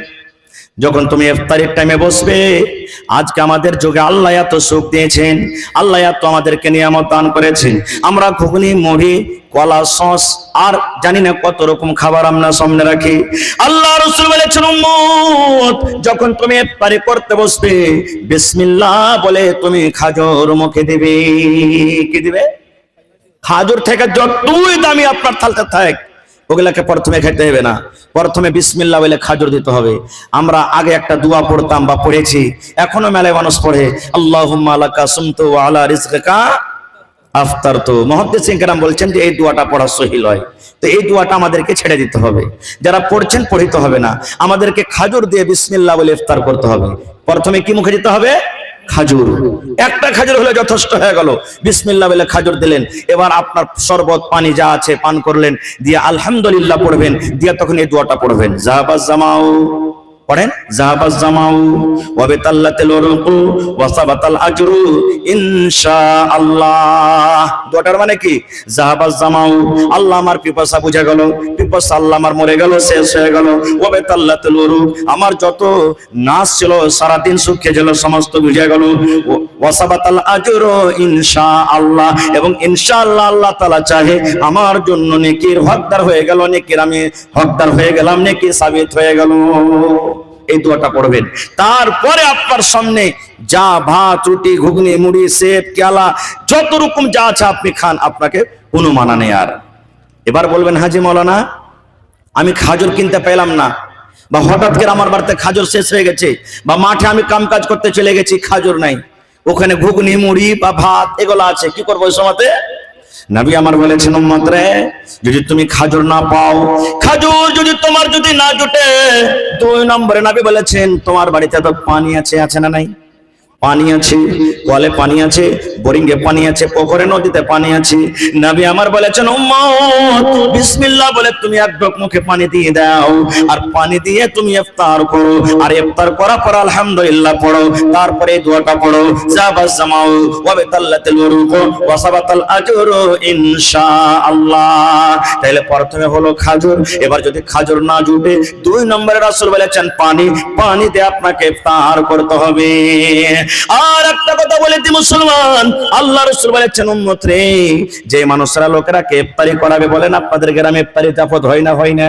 [SPEAKER 1] যখন তুমি ইফতারের টাইমে বসবে, আজকে আমাদের যুগে আল্লাহ এত সুখ দিয়েছেন, আল্লাহ এত আমাদেরকে নিয়ামত দান করেছেন, আমরা ঘুগনি, মুড়ি, কলা, সস, আর জানি না কত রকম খাবার আমরা সামনে রাখি। আল্লাহ রাসূল বলেছেন, উম্মত, যখন তুমি ইফতারি করতে বসবে, বিসমিল্লাহ বলে তুমি খাজুর মুখে দিবে। কি দিবে? খাজুর থেকে যতই দামি আপনার থালতে থাক, ওগুলাকে প্রথমে খেতে হবে না, প্রথমে বিসমিল্লাহ বলে খাজুর দিতে হবে। আমরা আগে একটা দোয়া পড়তাম বা পড়েছি, এখনো মেলায় মানুষ পড়ে, আল্লাহুম্মা লাকা সুমতু ওয়া আলা রিজকিকা আফতারতু। মুহাদ্দিসিন কেরাম বলছেন যে এই দোয়াটা পড়া সহিহ হয়। তো এই দোয়াটা আমাদেরকে ছেড়ে দিতে হবে, যারা পড়ছেন পড়িতে হবে না, আমাদেরকে খাজুর দিয়ে বিসমিল্লাহ বলে ইফতার করতে হবে। প্রথমে কি মুখে দিতে হবে? খাজুর। একটা খাজুর হলে যথেষ্ট হয়ে গেল, বিসমিল্লাহ বলে খাজুর দিলেন। এবার আপনার শরবত পানি যা আছে পান করলেন, দিয়ে আলহামদুলিল্লাহ পড়বেন, দিয়ে তখন এই দোয়াটা পড়বেন, জাহাবাজ জামাউ, পড়েন, জাহাবাজ জামাউ ওয়া বিতাল্লাতিল উরুকু ওয়া সাবাতাল আজরু ইনশাআল্লাহ। দোয়াটার মানে কি? জাহাবাজ জামাউ, আল্লাহ আমার পিপাসা বুঝে গেল, পিপাসা আল্লাহ আমার মরে গেল, শেষ হয়ে গেল। ওয়া বিতাল্লাতিল উরুক, আমার যত নাশ ছিল সারা দিন শুকিয়ে গেল, সমস্ত বুঝে গেল। ওয়া সাবাতাল আজরু ইনশাআল্লাহ, এবং ইনশাআল্লাহ আল্লাহ তাআলা চাহে আমার জন্য নেকির হকদার হয়ে গেল, নেকির আমি হকদার হয়ে গেলাম, নেকি সাবিত হয়ে গেল। এই দোয়াটা পড়বেন। তারপরে আপনার সামনে যা ভাত, রুটি, ঘুগনি, মুড়ি, সেব, কেলা, যত রকম যা আছে আপনি খান, আপনাকে কোনো মানা নেই। আর এবার বলবেন, হাজি মাওলানা আমি খাজুর কিনতে পেলাম না, বা হঠাৎ করে আমার বাড়িতে খাজুর শেষ হয়ে গেছে, বা মাঠে আমি কাম কাজ করতে চলে গেছি, খাজুর নাই, ওখানে ঘুগনি, মুড়ি বা ভাত এগুলো আছে, কি করবো ওই সময়তে? নবী আমার বলেছেন, উম্মত রে, যদি তুমি খাজুর না পাও, খাজুর যদি তোমার যদি না জুটে, 2 নম্বরে নবী বলেছেন তোমার বাড়িতে তো পানি আছে, আছে না নাই? পানি আছে, কলে পানি আছে, বোরিং এ পানি আছে, পুকুরে নদীতে পানি আছে। নবী আমার বলেছেন, উম্মত বিসমিল্লাহ বলে তুমি এক ঢোক মুখে পানি দিয়ে দাও, আর পানি দিয়ে তুমি ইফতার করো, আর ইফতার করার পর আলহামদুলিল্লাহ পড়ো, তারপরে এই দোয়াটা পড়ো, জাবাজ জামাউ ওয়া বিতাল্লাতিল উরুক ওয়া সাবাতাল আজরু ইনশাআল্লাহ। তাহলে প্রথমে হলো খাজুর, এবার যদি খাজুর না জুটে, 2 নম্বরে রাসূল বলেছেন পানি, পানি দিয়ে আপনাকে ইফতার করতে হবে। আর একটা কথা বলে দি মুসলমান, আল্লাহ রাসূল বলেছেন, উম্মত রে, যে মানুষরা লোকেরাকে ইফতারি করাবে, বলেন আপনাদের গ্রামে ইফতারি জাফত হয় না হয় না?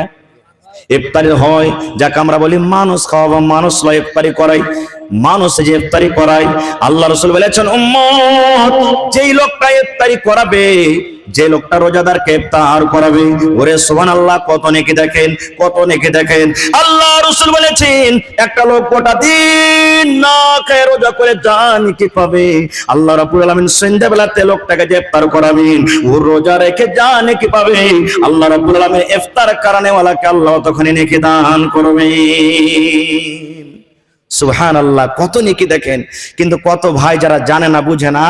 [SPEAKER 1] ইফতারি হয়, যাকে আমরা বলি মানুষ খাওয়াবো, মানুষ লয় ইফতারি করাই, মানুষ যে ইফতারি করায়। আল্লাহ রাসূল বলেছেন, উম্মত যেই লোকটা ইফতারি করাবে, যে লোকটা রোজাদারকে ইফতার করাবে, ওরে সুবহানাল্লাহ, কত নেকি দেখেন, কত নেকি দেখেন। আল্লাহ রাসূল বলেছেন, একটা লোক গোটা দিন না খেয়ে রোজা করে যা নেকি পাবে, আল্লাহ রাব্বুল আলামিন সন্ধ্যাবেলাতে লোকটাকে যে ইফতার করাবেন, ও রোজা রেখে যা নেকি পাবে, আল্লাহ রাব্বুল আলামিন ইফতার কারণেওয়ালাকে আল্লাহ তখন নেকি দান করবেন। সুবহানাল্লাহ, কত নেকি দেখেন। কিন্তু কত ভাই যারা জানে না, বুঝে না,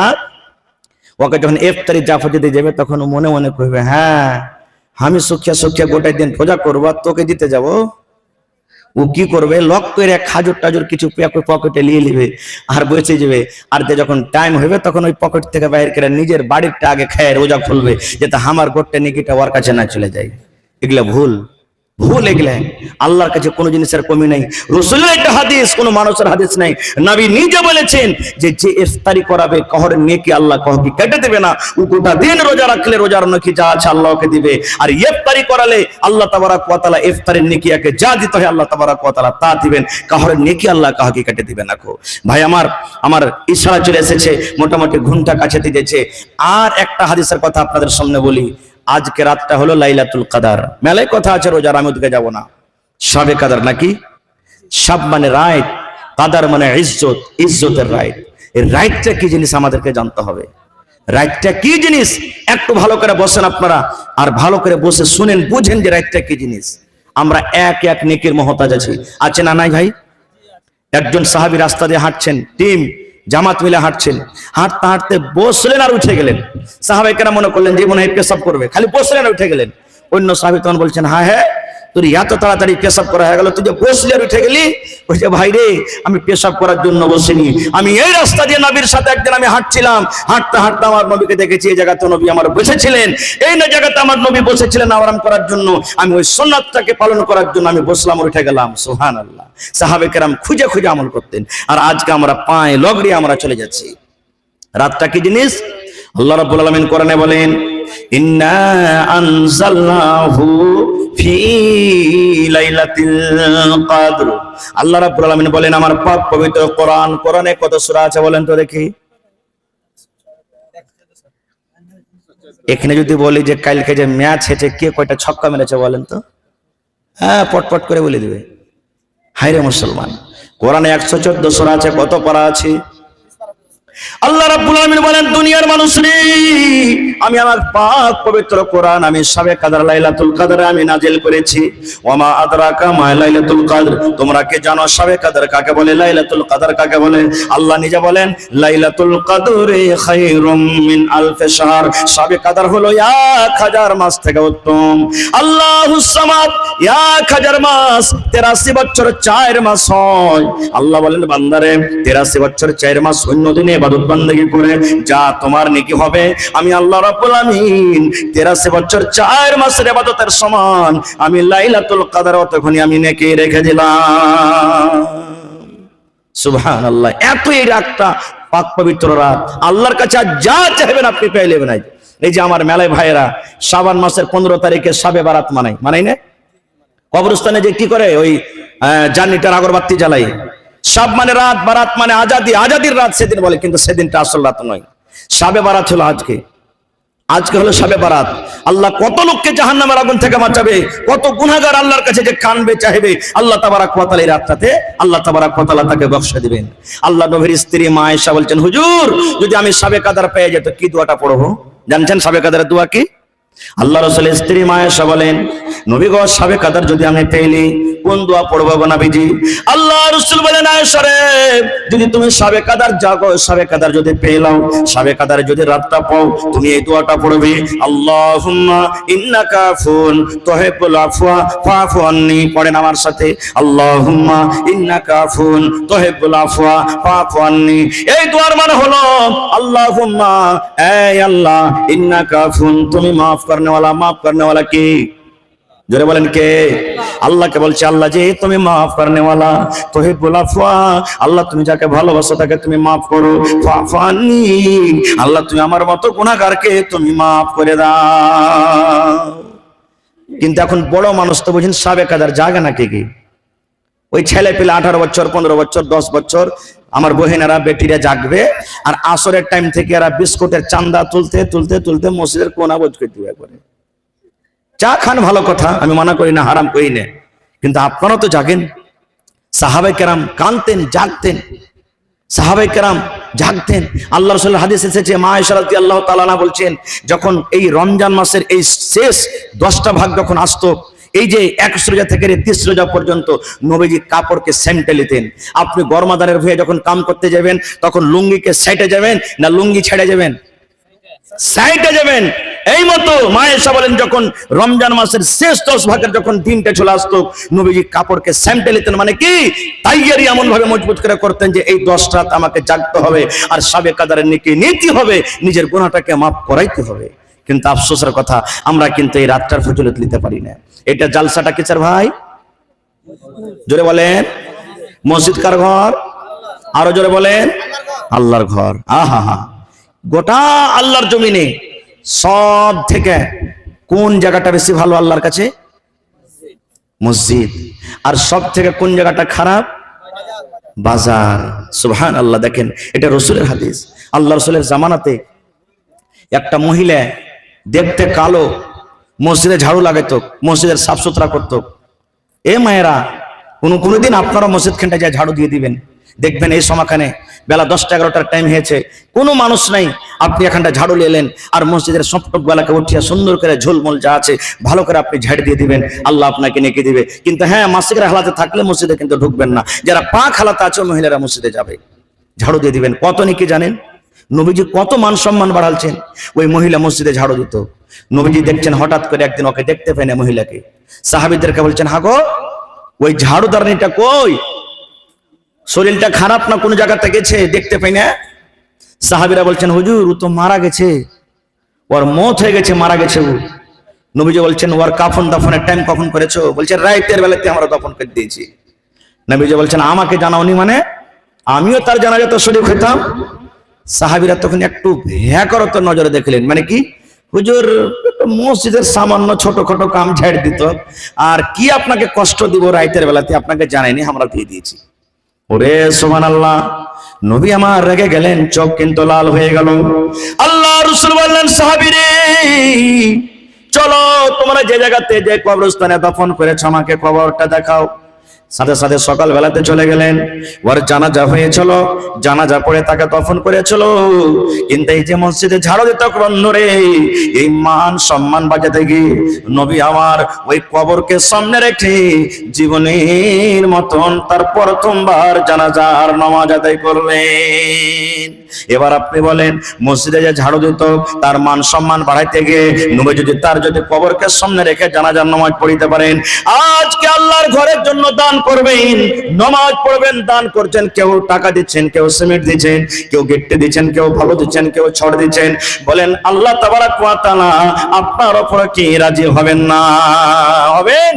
[SPEAKER 1] ওকে যখন ইফতারি জাফত দিতে যাবে, তখন মনে মনে কইবে, হ্যাঁ আমি সুখিয়া সুখিয়া গোটা দিন রোজা করবো, আর তোকে দিতে যাব। ও কি করবে, লক করে খাজুর টাজুর কিছু পকেটে নিয়ে নিবে, আর বসে যাবে। আর যখন টাইম হবে, তখন ওই পকেট থেকে বাইরে করে নিজের বাড়িরটা আগে খায় রোজা খুলবে, যাতে আমার গোটটা নেকিটা ওর কাছে না চলে যায়। এগুলা ভুল, ভুল এগুলা। আল্লাহর কাছে কোনো জিনিসের কমি নাই, রাসূলের একটা হাদিস, কোনো মানুষের হাদিস নাই। নবী নিজে বলেছেন যে যে ইফতারি করাবে, কহর নেকি আল্লাহ কহকি কেটে দেবে না। ও গোটা দিন রোজা রাখলে রোজার নেকি যা আছে আল্লাহকে দিবে, আর ইফতারি করালে আল্লাহ তাবারক ওয়া তাআলা ইফতারের নেকিয়াকে যা দিতে হয় আল্লাহ তাবারক ওয়া তাআলা তা দিবেন, কহর নেকি আল্লাহ কহকি কেটে দিবে না। ভাই আমার ইশারা চলে এসেছে, মোটামুটি ঘন্টা কাছে দিয়েছে। আর একটা হাদিসের কথা আপনাদের সামনে বলি। আজকে রাতটা হলো লাইলাতুল কদর। মেলায় কথা আছে রোজার, আমি ওদিকে যাব না। শবে কদর নাকি? সব মানে রাইট, কদর মানে ইজ্জত, ইজ্জতের রাইট। এই রাইটটা কি জিনিস আমাদেরকে জানতে হবে। রাইটটা কি জিনিস একটু ভালো করে বসেন আপনারা, আর ভালো করে বসে শুনেন, বুঝেন যে রাইটটা কি জিনিস। আমরা এক এক নেকির মহতাজ আছি, আছে না নাই ভাই? একজন সাহাবী রাস্তা দিয়ে হাঁটছেন, টিম জামাত মিলে হাঁটছেন, হাঁটতে হাঁটতে বসলেন আর উঠে গেলেন। সাহাবায়ে কেরাম মনে করলেন যে মনে হয় পেশাব করবে, খালি বসলেন আর উঠে গেলেন। অন্য সাহাবী তখন বলছেন, হ্যাঁ হ্যাঁ, তোর এত তাড়াতাড়ি পেশাব করা হয়ে গেল, তুই যে বসলি আর উঠে গেলি? বলছে, ভাই রে, আমি পেশাব করার জন্য বসিনি, আমি এই রাস্তা দিয়ে নবীর সাথে একদিন আমি হাঁটছিলাম, হাঁটতে হাঁটতে আমার নবীকে দেখেছি, এই জায়গাতে নবী আমার বসেছিলেন, এই না জায়গাতে আমার নবী বসেছিলেন আরাম করার জন্য, আমি ওই সুন্নাতটাকে পালন করার জন্য আমি বসলাম, উঠে গেলাম। সুবহানাল্লাহ। সাহাবায়ে কেরাম খুঁজে খুঁজে আমল করতেন, আর আজকে আমরা পায়ে লগড়িয়ে আমরা চলে যাচ্ছি। রাতটা কি জিনিস? আল্লাহ রাব্বুল আলামিন কোরআনে বলেন, ইন্না আনজালনাহু ফি লাইলাতিল কদর। আল্লাহ রাব্বুল আলামিন বলেন, আমার পাক পবিত্র কোরআন, কোরআনে কত সূরা আছে বলেন তো দেখি? এখানে যদি বলি যে কালকে যে ম্যাচ হেঁটে কে কয়টা ছক্কা মেরেছে বলেন তো, হ্যাঁ পটপট করে বলে দিবে। হায়রে মুসলমান, কোরআনে 114 সূরা আছে, কত পারা আছে? আল্লাহ রাব্বুল আলামিন বলেন, দুনিয়ার মানুষ রে, আমি আমার পাক পবিত্র কোরআন আমি শাবে কদর লাইলাতুল কদরে আমি নাজিল করেছি। ওয়ামা আদরাকা মা লাইলাতুল কদর, তোমরা কি জানো শাবে কদর কাকে বলে, লাইলাতুল কদর কাকে বলে? আল্লাহ নিজে বলেন, লাইলাতুল কদরে খায়রুম মিন আলফি শাহর, শাবে কদর হলো 1000 মাস থেকে উত্তম। আল্লাহুস সামাদ, 1000 মাস 83 বছর 4 মাস হয়। আল্লাহ বলেন, বান্দারে 83 বছর 4 মাস অন্য দিনে ইবাদত বান্দেগি করে যা তোমার নেকি হবে, আমি আল্লাহ রাব্বুল আমিন 83 বছর 4 মাসের ইবাদতের সমান আমি লাইলাতুল কদর তখনই আমি নেকি রেখে দিলাম। সুবহানাল্লাহ, এত এই রাতটা পাক পবিত্র রাত, আল্লাহর কাছে যা চাইবেন আপনি পেয়ে নেবেন। এই যে আমার মেলায় ভাইয়েরা শাবান মাসের 15 তারিখে শাবে বারাত মানাই না? কবরস্থানে যে কি করে ওই জান্নিটার আগরবাতি জ্বালাই, শাব মানে রাত, বারাত মানে আজাদি, আজাদির রাত সেদিন বলে, কিন্তু সেদিনটা আসল রাত নয়। শাবে বারাত হলো আজকে হলো শাবে বারাত। আল্লাহ কত লোককে জাহান্নামের আগুন থেকে বাঁচাবে, কত গুনাহগার আল্লাহর কাছে যে কানবে চাইবে, আল্লাহ তাবারাক ওয়া তাআলা এই রাতটাতে আল্লাহ তাবারাক ওয়া তাআলা তাকে বখশে দিবেন। আল্লাহ নবীর স্ত্রী মা আয়েশা বলছেন, হুজুর যদি আমি শাবে কদর পেয়ে যেত কি দোয়াটা পড়বো জানছেন? শাবে কদরের দোয়া কি? আল্লাহ রাসূলের স্ত্রী মা আয়েশা বলেন, নবী গো শাবে কদর যদি আমি পেইলি কোন দোয়া পড়বো গো নবীজি? আল্লাহ রাসূল বলেন, আয়েশা রে, যদি তুমি শাবে কদর জাগো, শাবে কদর যদি পেলাও, শাবে কদর যদি রাতটা পাও, তুমি এই দোয়াটা পড়বে, আল্লাহুম্মা ইন্নাকা আফুন তুহিব্বুল আফওয়া ফাফু আন্নি। পড়েন আমার সাথে, আল্লাহুম্মা ইন্নাকা আফুন তুহিব্বুল আফওয়া ফাফু আন্নি। এই দোয়ার মানে হলো, আল্লাহুম্মা, এই আল্লাহ, ইন্নাকা আফুন, তুমি মাফ করনে वाला, মাফ করনে वाला কে? জোরে বলেন কে? আল্লাহকে বলছে, আল্লাহ যে তুমি মাফ করনে वाला, তুহিব্বুল আফওয়া, আল্লাহ তুমি যাকে ভালোবাসো তাকে তুমি মাফ করো, ফাফানি, আল্লাহ তুমি আমার মতো গুনাহগারকে তুমি মাফ করে দাও। কিন্তু এখন বড় মানুষ তো বুঝেন শাবে কদর জাগে না কি? ওই ছেলে পেলে 18 বছর 15 বছর 10 বছর আমার বহেনেরা বেটিরা জাগবে, আর আসরের টাইম থেকে এরা বিস্কুটের চান্দা তুলতে তুলতে তুলতে মসজিদের কোনা বোঝ করে দিবে করে। চা খান ভালো কথা, আমি মানা করি না, হারাম করি না, কিন্তু আপনারা তো জাগেন। সাহাবায়ে কেরাম কানতেন, জাগতেন, সাহাবায়ে কেরাম জাগতেন। আল্লাহ রাসূলের হাদিস এসেছে, মা আয়েশা রাদিয়াল্লাহু তাআলা আনহা বলছেন, যখন এই রমজান মাসের এই শেষ 10টা ভাগ যখন আসতো, এই যে 21 রোজা থেকে 30 রোজা পর্যন্ত নবীজি কাপড়কে সেন্টে নিতেন। আপনি গরমাদানের ভয়ে যখন কাম করতে যাবেন তখন লুঙ্গিকে সাইটে যাবেন না লুঙ্গি ছেড়ে যাবেন? সাইটে যাবেন। এই মতো মা আয়েশা বলেন, যখন রমজান মাসের শেষ 10 ভাগের যখন দিনটা চলে আসতো, নবীজি কাপড়কে সেন্টে নিতেন। মানে কি, তাইয়ারি এমন ভাবে মজবুত করে করতেন যে এই 10 রাত আমাকে জাগতে হবে, আর শাবে কদরের নেকি নিতে হবে, নিজের গুনাহটাকে মাফ করাইতে হবে। কিন্তু আফসোসের কথা, আমরা কিন্তু এই রাতটার ফজিলত নিতে পারি না। এটা জালসাটা কিসের ভাই? জোরে বলেন। মসজিদ কার ঘর? আরো জোরে বলেন। আল্লাহর ঘর। আহা হা, গোটা আল্লাহর জমিনে সব থেকে কোন জায়গাটা বেশি ভালো আল্লাহর কাছে? মসজিদ। আর সব থেকে কোন জায়গাটা খারাপ? বাজার। সুবহানাল্লাহ। দেখেন, এটা রাসূলের হাদিস। আল্লাহ রাসূলের জামানাতে একটা মহিলা দেখতে কালো, মসজিদে ঝাড়ু লাগাইতো, মসজিদের সাফ সুতরা করতো। এ মায়েরা, কোনদিন আপনারা মসজিদ খানটা যায় ঝাড়ু দিয়ে দিবেন, দেখবেন এই সময়খানে বেলা 10টা-11টার টাইম হয়েছে, কোনো মানুষ নাই, আপনি এখানটা ঝাড়ু এলেন আর মসজিদের সবটক বেলাকে উঠিয়া সুন্দর করে ঝোলমোল যা আছে ভালো করে আপনি ঝাড় দিয়ে দিবেন, আল্লাহ আপনাকে নেকি দিবে। কিন্তু হ্যাঁ, মাসিকের হালাতে থাকলে মসজিদে কিন্তু ঢুকবেন না। যারা পাক হালাতে আছে মহিলারা মসজিদে যাবে, ঝাড়ু দিয়ে দিবেন। কত নেকি জানেন? নবীজি কত মান সম্মান বাড়ালছেন। ওই মহিলা মসজিদে ঝাড়ু দিত। নবীজি দেখছেন, হঠাৎ করে একদিন ওকে দেখতে পেয়ে না মহিলাকে, সাহাবীদেরকে বলছেন, হাগো ওই ঝাড়ুদারনিটা কই? শরীরটা খারাপ না কোন জায়গাতে গেছে, দেখতে পাই না। সাহাবীরা বলছেন, হুজুর ও তো মারা গেছে, ওর মওত হয়ে গেছে, মারা গেছে ও। নবীজি বলছেন, ওর কাফন দাফনের টাইম কখন করেছো? বলছে, রাতের বেলাতে আমরা দাফন করে দিয়েছি। নবীজি বলছেন, আমাকে জানাওনি? মানে আমিও তার জানাজাতে শরীক হইতাম। সাহাবীরা তখন একটু ভ্যাকরত নজরে দেখলেন। মানে কি, হুজুর মসজিদের সামান্য ছোটখাটো কাম ঝাড় দিত, আর কি আপনাকে কষ্ট দিব রাতের বেলাতে? আপনাকে জানাইনি, আমরা দিয়ে দিয়েছি। ওরে সুবহানাল্লাহ, নবী আমার রেগে গেলেন, চোখ কিন্তু লাল হয়ে গেল। আল্লাহ রাসূল বললেন, সাহাবীরে চলো, তোমরা যে জায়গাতে যে কবরস্থানে দাফন করেছো আমাকে কবরটা দেখাও। সাথে সাথে সকাল বেলাতে চলে গেলেন, ওর জানাজা হয়েছিল, জানাজা পড়ে তাকে দফন করেছিল। কিন্তু এই যে মসজিদে ঝাড়ু দিত রে, এই মান সম্মান বাঁচাতে গিয়ে নবী আমার ওই কবরকে সামনে রেখে জীবনের মতন তার প্রথমবার জানাজার নামাজ আদায় করলেন। এবার আপনি বলেন, মসজিদে যে ঝাড়ু দিত তার মান সম্মান বাড়াইতে গিয়ে নবী যদি তার যদি কবরকে সামনে রেখে জানাজার নামাজ পড়িতে পারেন, আজকে আল্লাহর ঘরের জন্য দান করবেন, নামাজ পড়বেন, দান করছেন, কেউ টাকা দিচ্ছেন, কেউ সিমেন্ট দিচ্ছেন, কেউ গিট্টি দিচ্ছেন, কেউ ভালো দিচ্ছেন, কেউ ছড় দিচ্ছেন, বলেন আল্লাহ তাবারাক ওয়া তাআলা আপনার উপর কি রাজি হবেন না? হবেন?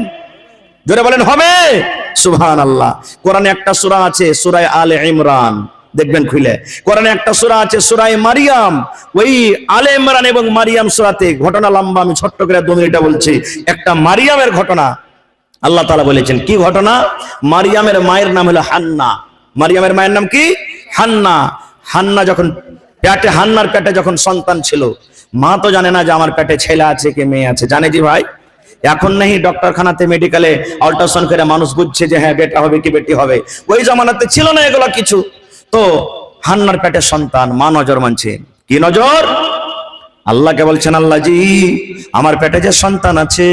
[SPEAKER 1] জোরে বলেন হবে। সুবহানাল্লাহ। কোরআনে একটা সূরা আছে, সূরা আলে ইমরান, দেখবেন খুলে। কোরআনে একটা সূরা আছে, সূরা মারিয়াম। ওই আলে ইমরান এবং মারিয়াম সূরাতে ঘটনা লম্বা, আমি ছোট্ট করে 2 মিনিটে বলছি। একটা মারিয়ামের ঘটনা আল্লাহ তাআলা বলেছেন। কি ঘটনা? মারিয়ামের মায়ের নাম হলো হান্না। মারিয়ামের মায়ের নাম কি? হান্না। হান্না যখন পেটে, হান্নার পেটে যখন সন্তান ছিল, মা তো জানে না যে আমার পেটে ছেলে আছে কি মেয়ে আছে। জানে জি ভাই? এখন নেই ডক্টরখানাতে মেডিকেলে আল্ট্রাসাউন্ড করে মানুষ বুঝছে যে হ্যাঁ বেটা হবে কি বেটি হবে। ওই জামানাতে ছিল না এগুলো কিছু। তো হান্নার পেটে সন্তান, মা নজর মানছে। কি নজর? আল্লাহকে বলছেন, আল্লাহ জি আমার পেটে যে সন্তান আছে,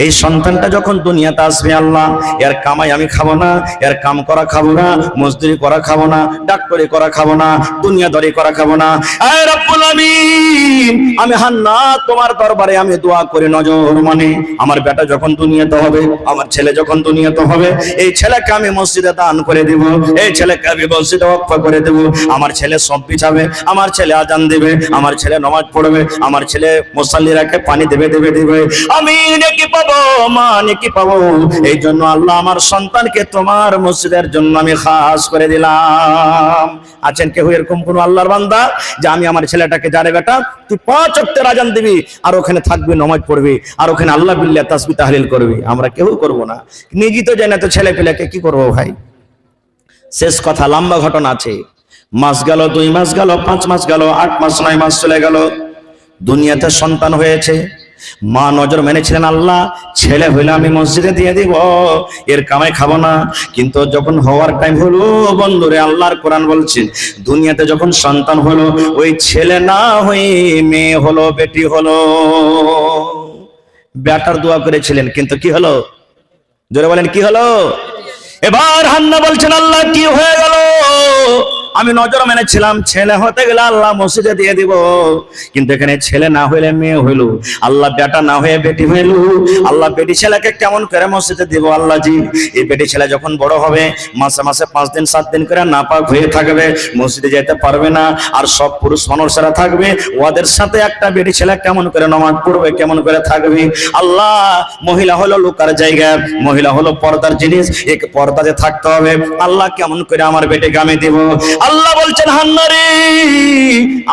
[SPEAKER 1] এই সন্তানটা যখন দুনিয়াতে আসবে আল্লাহ, এর কামাই আমি খাবো না, এর কাম করা খাবো না, মজদুরি করা খাবো না, ডাক্তারি করা খাবো না, দুনিয়াদারি করা খাবো না। আয় রব্বুল আমিন, আমি হান্না তোমার দরবারে আমি দোয়া করি, নজর মানে আমার বেটা যখন দুনিয়াতে হবে, আমার ছেলে যখন দুনিয়াতে হবে, এই ছেলেকে আমি মসজিদে দান করে দেব, এই ছেলেকে আমি মসজিদে ওয়াকফ করে দেব। আমার ছেলে সব বিছাবে, আমার ছেলে আজান দেবে, আমার ছেলে নামাজ পড়বে, আমার ছেলে মুসাল্লিরাকে পানি দেবে দেবে দেবে। আমি নেকি পাবো, মা নেকি পাবো। এই জন্য আল্লাহ আমার সন্তানকে তোমার মসজিদের জন্য আমি খাস করে দিলাম। আছেন কেউ এরকম কোন আল্লাহর বান্দা যে আমি আমার ছেলেটাকে, যারে বেটা তুই 5 ওয়াক্তের আজান দিবি, আর ওখানে থাকবি, নামাজ পড়বি, আর ওখানে আল্লাহ বিল্লাহ তাসবিহ তাহলিল করবি? আমরা কেউ করব না। নিজে তো জানি না, তো ছেলে পেলেকে কি করবো ভাই? শেষ কথা, লম্বা ঘটনা আছে। মাস গেল, 2 মাস গেল, 5 মাস গেল, 8 মাস 9 মাস চলে গেল, দুনিয়াতে সন্তান হয়েছে। মা নজর মেনেছিলেন, আল্লাহ ছেলে হইলে আমি মসজিদে দিয়ে দিব, এর কামাই খাবো না। কিন্তু যখন হওয়ার টাইম হলো, বন্ধুরে আল্লাহর কোরআন বলছেন, দুনিয়াতে যখন সন্তান হলো, ওই ছেলে না হয়ে মেয়ে হলো, বেটি হলো। বেটার দোয়া করেছিলেন, কিন্তু কি হলো? জোরে বলেন কি হলো? এবার হান্না বলছেন, আল্লাহ কি হয়ে গেল? আমি নজর মেনেছিলাম ছেলে হতে গেলে আল্লাহ মসজিদে দিয়ে দিব, কিন্তু এখানে ছেলে না হইলে মেয়ে হইল, আল্লাহ বেটা না হয়ে বেটি হইল। আল্লাহ বেটি ছেলেকে কেমন করে মসজিদে দিব? আল্লাহ জি এই বেটি ছেলে যখন বড় হবে, মাসে মাসে 5 দিন 7 দিন করে নাপাক হয়ে থাকবে, মসজিদে যেতে পারবে না, আর সব পুরুষ মানুষেরা থাকবে, ওদের সাথে একটা বেটি ছেলে কেমন করে নামাজ পড়বে, কেমন করে থাকবে? আল্লাহ মহিলা হলো লোকার জায়গা, মহিলা হলো পর্দার জিনিস, এক পর্দাতে থাকতে হবে। আল্লাহ কেমন করে আমার বেটিকে আমি দেব? আল্লাহ বলছেন, হান্না রে,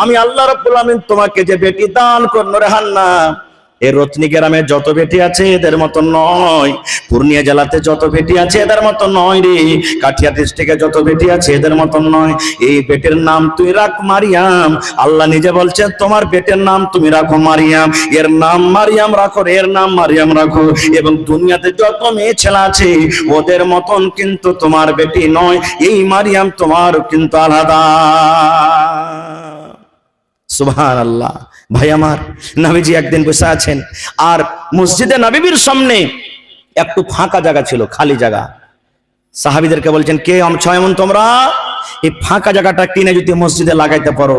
[SPEAKER 1] আমি আল্লাহ রাব্বুল আমিন তোমাকে যে বেটি দান করব রে হান্না, এই রত্নী গ্রামে যত বেটি আছে এদের মতো নয়, পূর্ণিয়া জেলাতে যত বেটি আছে এদের মতো নয় রে, কাঠিয়া ডিস্ট্রিক্টে যত বেটি আছে এদের মতো নয়। এই বেটির নাম তুই রাখ মারিয়াম। আল্লাহ নিজে বলছেন, তোমার বেটির নাম তুমি রাখো মারিয়াম, এর নাম মারিয়াম রাখো, এর নাম মারিয়াম রাখো। এবং দুনিয়াতে যত মেয়ে ছেলে আছে ওদের মতন কিন্তু তোমার বেটি নয়, এই মারিয়াম তোমার কিন্তু আলাদা। সুবহানাল্লাহ। ভাই আমার, নবীজি একদিন বসে আছেন, আর মসজিদে নববীর সামনে একটু ফাঁকা জায়গা ছিল, খালি জায়গা। সাহাবীদেরকে বলছেন, কে এমন তোমরা, এই ফাঁকা জায়গাটা কিনে যদি মসজিদে লাগাইতে পারো,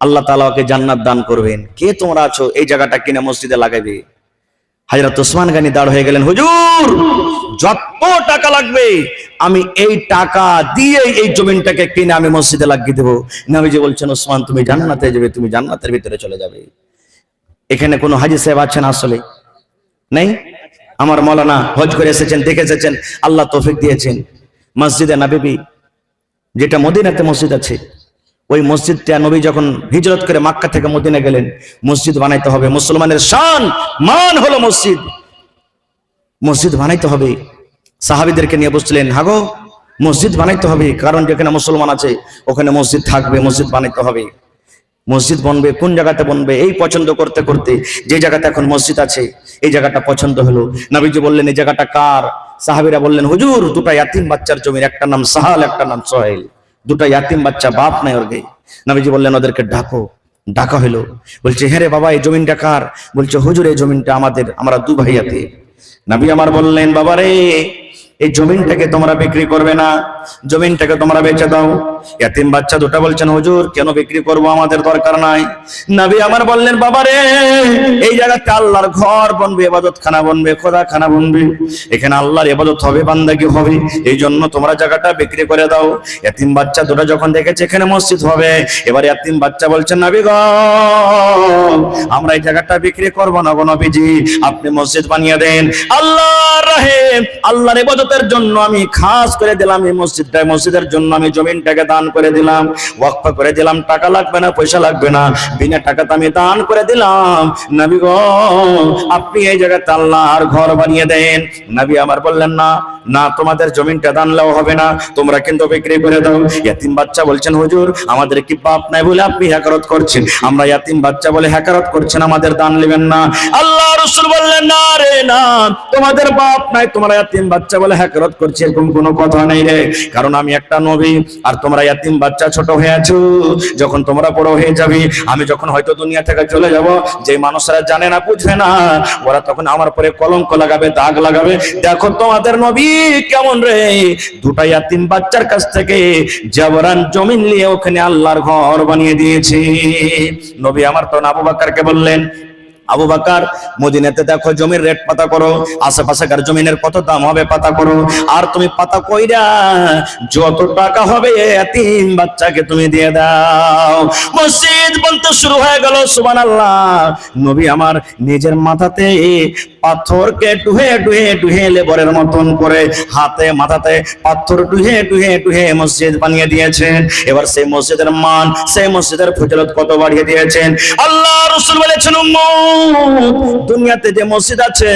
[SPEAKER 1] আল্লাহ তাআলা ওকে জান্নাত দান করবেন। কে তোমরা আছো এই জায়গাটা কিনে মসজিদে লাগাইবে? হযরত ওসমান গনি দাঁড় হয়ে গেলেন, হুজুর যত টাকা লাগবে আমি এই টাকা দিয়ে এই জমিনটাকে কিনে আমি মসজিদে লাগিয়ে দেবো। নবীজি বলছেন, ওসমান তুমি জান্নাতে যাবে, তুমি জান্নাতের ভিতরে চলে যাবে। এখানে কোনো হাজী সাহেব আছেন? আসলে নেই। আমার মাওলানা হজ করে এসেছেন, দেখে এসেছেন, আল্লাহ তৌফিক দিয়েছেন। মসজিদে নববী, যেটা মদিনাতে মসজিদ আছে, ওই মসজিদটা নবী যখন হিজরত করে মক্কা থেকে মদিনা গেলেন, মসজিদ বানাইতে হবে, মুসলমানের শান মান হলো মসজিদ, মসজিদ বানাইতে হবে। সাহাবীদেরকে নিয়ে বসছিলেন, হাগো মসজিদ বানাইতে হবে, কারণ যেখানে মুসলমান আছে ওখানে মসজিদ থাকবে, মসজিদ বানাইতে হবে। মসজিদ বনবে, কোন জায়গাতে বনবে এই পছন্দ করতে করতে যে জায়গাতে এখন মসজিদ আছে এই জায়গাটা পছন্দ হলো। নবীজি বললেন এই জায়গাটা কার? সাহাবীরা বললেন হুজুর দুটো ইয়াতিম বাচ্চার জমির, একটা নাম সাহাল একটা নাম সোহেল, দুটো ইয়াতিম বাচ্চা, বাপ নাই ওর গায়ে। নবীজি বললেন ওদেরকে ডাকো। ডাকা হলো, বলছে হ্যাঁ রে বাবা এই জমিনটা কার? বলছে হুজুর এই জমিনটা আমাদের, আমরা দু ভাইয়াতে। নবী আমার বললেন বাবারে এই জমিনটাকে তোমরা বিক্রি করবে না, জমিনটাকে তোমরা বেচে দাও। ইয়াতিম বাচ্চা দুটো বলছেন হুজুর কেন বিক্রি করব, আমাদের দরকার নাই। নবী আমার বললেন বাবারে এই জায়গাতে আল্লাহর ঘর বনবে, ইবাদতখানা বনবে, খোদাখানা বনবে, এখানে আল্লাহর ইবাদত হবে, বান্দাগি হবে, এই জন্য তোমরা জায়গাটা বিক্রি করে দাও। ইয়াতিম বাচ্চা দুটো যখন দেখেছে এখানে মসজিদ হবে, এবার ইয়াতিম বাচ্চা বলছেন নবী গো আমরা এই জায়গাটা বিক্রি করব না গো নবীজি, আপনি মসজিদ বানিয়ে দেন। আল্লাহর রাহে আল্লাহর ইবাদতের জন্য আমি খাস করে দিলাম এই মসজিদটা, মসজিদের জন্য আমি জমিনটাকে দান করে দিলাম, ওয়াকফ করে দিলাম, টাকা লাগবে না, পয়সা লাগবে না, বিনা টাকাতে আমি দান করে দিলাম। নবী গো আপনি এই জায়গাতে আল্লাহর ঘর বানিয়ে দেন। নবী আমার বললেন না না তোমাদের জমিনটা দানলেও হবে না, তোমরা কিন্তু বিক্রি করে দাও। ইয়াতিম বাচ্চা বলছেন হুজুর আমাদের কি বাপ নাই বলে আপনি হ্যাকারত করছেন? আমরা ইয়াতিম বাচ্চা বলে হ্যাকারত করছেন, আমাদের দান নেবেন না? আল্লাহ রাসূল বললেন না রে না, তোমাদের বাপ নাই তোমরা ইয়াতিম বাচ্চা বলে হ্যাকারত করছে এরকম কোনো কথা নেই রে, কারণ আমি একটা নবী আর তোমরা ইয়াতিম বাচ্চা ছোট হয়ে আছো, যখন তোমরা বড় হয়ে যাবে, আমি যখন হয়তো দুনিয়া থেকে চলে যাব, যে মানুষরা জানে না বুঝবে না ওরা তখন আমার পরে কলঙ্ক লাগাবে, দাগ লাগাবে, দেখো তোমাদের নবী কেমন রে দুটা ইয়াতিম বাচ্চার কাছ থেকে জাবরান জমিন নিয়ে ওখানে আল্লাহর ঘর বানিয়ে দিয়েছে। নবী আমার তখন আবু বকরকে বললেন আবু বকর মদিনাতে দেখো জমির রেট পাতা করো, আশেপাশেকার জমিনের কত দাম হবে পাতা করো, আর তুমি পাতা কইরা যত টাকা হবে এতিম বাচ্চাকে তুমি দিয়ে দাও। মসজিদ বলতে শুরু হয়ে গেল, সুবহানাল্লাহ। নবী আমার নিজের মাথাতে পাথরকে টুহে টুহে টুহে লেবরের মতন করে হাতে মাথাতে পাথর টুহে টুহে টুহে মসজিদ বানিয়ে দিয়েছেন। এবার সেই মসজিদের মান, সেই মসজিদের ফজিলত কত বাড়িয়ে দিয়েছেন। আল্লাহ রাসূল বলেছেন উম্মত দুনিয়াতে যে মসজিদ আছে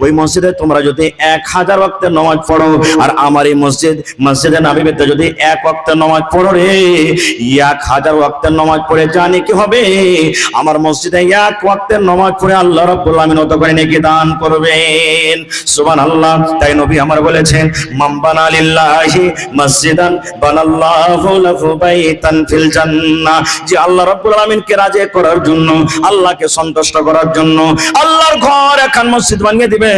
[SPEAKER 1] ওই মসজিদে তোমরা যদি 1000 ওয়াক্তের নামাজ পড়ো, আর আমার এই মসজিদে নববীতে যদি 1 ওয়াক্তের নামাজ পড়ো রে, 1000 ওয়াক্তের নামাজ পড়ে জানি কি হবে? আমার মসজিদে 1 ওয়াক্তের নামাজ পড়ে আল্লাহ রাব্বুল আলামিন অত করে নেকি দান করবেন। সুবহানাল্লাহ। তাই নবী আমার বলেছেন মান বানা লিল্লাহি মসজিদান বানাল্লাহু লাহু বাইতান ফিল জান্নাহ, যে আল্লাহ রাব্বুল আলামিনকে রাজি করার জন্য, আল্লাহকে সন্তুষ্ট করার জন্য আল্লাহর ঘর এখন মসজিদ বানিয়ে দিবে,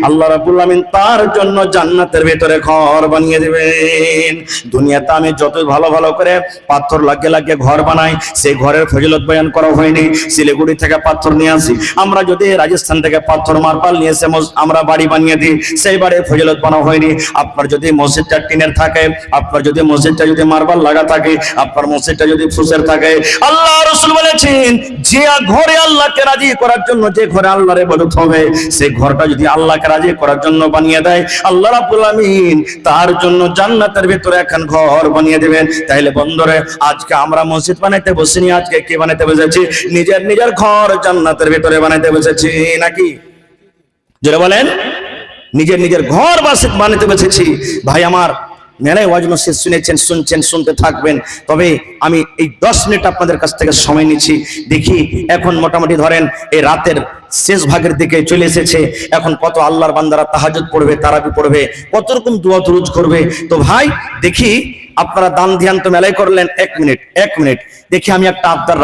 [SPEAKER 1] আল্লাহ রাব্বুল আলামিন তার জন্য জান্নাতের ভিতরে ঘর বানিয়ে দিবেন। দুনিয়াতে আমি যত ভালো ভালো করে পাথর লাগিয়ে লাগিয়ে ঘর বানাই, সেই ঘরের ফজিলত বয়ান করা হয়নি। শিলিগুড়ি থেকে পাথর নিয়ে আসি, আমরা যদি রাজস্থান থেকে পাথর মার্বেল নিয়ে এসে আমরা বাড়ি বানিয়ে দিই, সেই বাড়ির ফজিলত বানানো হয়নি। আপনার যদি মসজিদটা টিনের থাকে, আপনার যদি মসজিদটা যদি মার্বেল লাগা থাকে, আপনার মসজিদটা যদি ফুসের থাকে, আল্লাহ রাসূল বলেছেন যে ঘরে আল্লাহকে রাজি করার জন্য, যে ঘরে আল্লাহর ইবাদত হবে, সেই ঘরটা যদি আল্লাহকে রাজি করার জন্য বানিয়ে দেয়, আল্লাহ রাব্বুল আলামিন তার জন্য জান্নাতের ভিতরে এখন ঘর বানিয়ে দিবেন। তাইলে বন্ধুরে আজকে আমরা মসজিদ বানাইতে বসিনি, আজকে কি বানাইতে বসেছি? নিজের নিজের ঘর জান্নাতের ভিতরে বানাইতে বসেছি নাকি? যারা বলেন নিজের নিজের ঘর বানাইতে বসেছি। ভাই আমার মেলায় ওয়াজ নসিহত শুনেছেন, শুনছেন, শুনতে থাকবেন। তবে আমি এই 10 মিনিট আপনাদের কাছ থেকে সময় নিচ্ছি। দেখি এখন মোটামুটি ধরেন এই রাতের শেষ ভাগের দিকে চলে এসেছে, এখন কত আল্লাহর বান্দারা তাহাজ্জুদ পড়বে, তারাবি পড়বে, কত রকম দোয়া দুরূদ করবে। তো ভাই দেখি আপনারা দান ধ্যান তো মেলায় করলেন, 1 মিনিট দেখি আমি একটা আবদার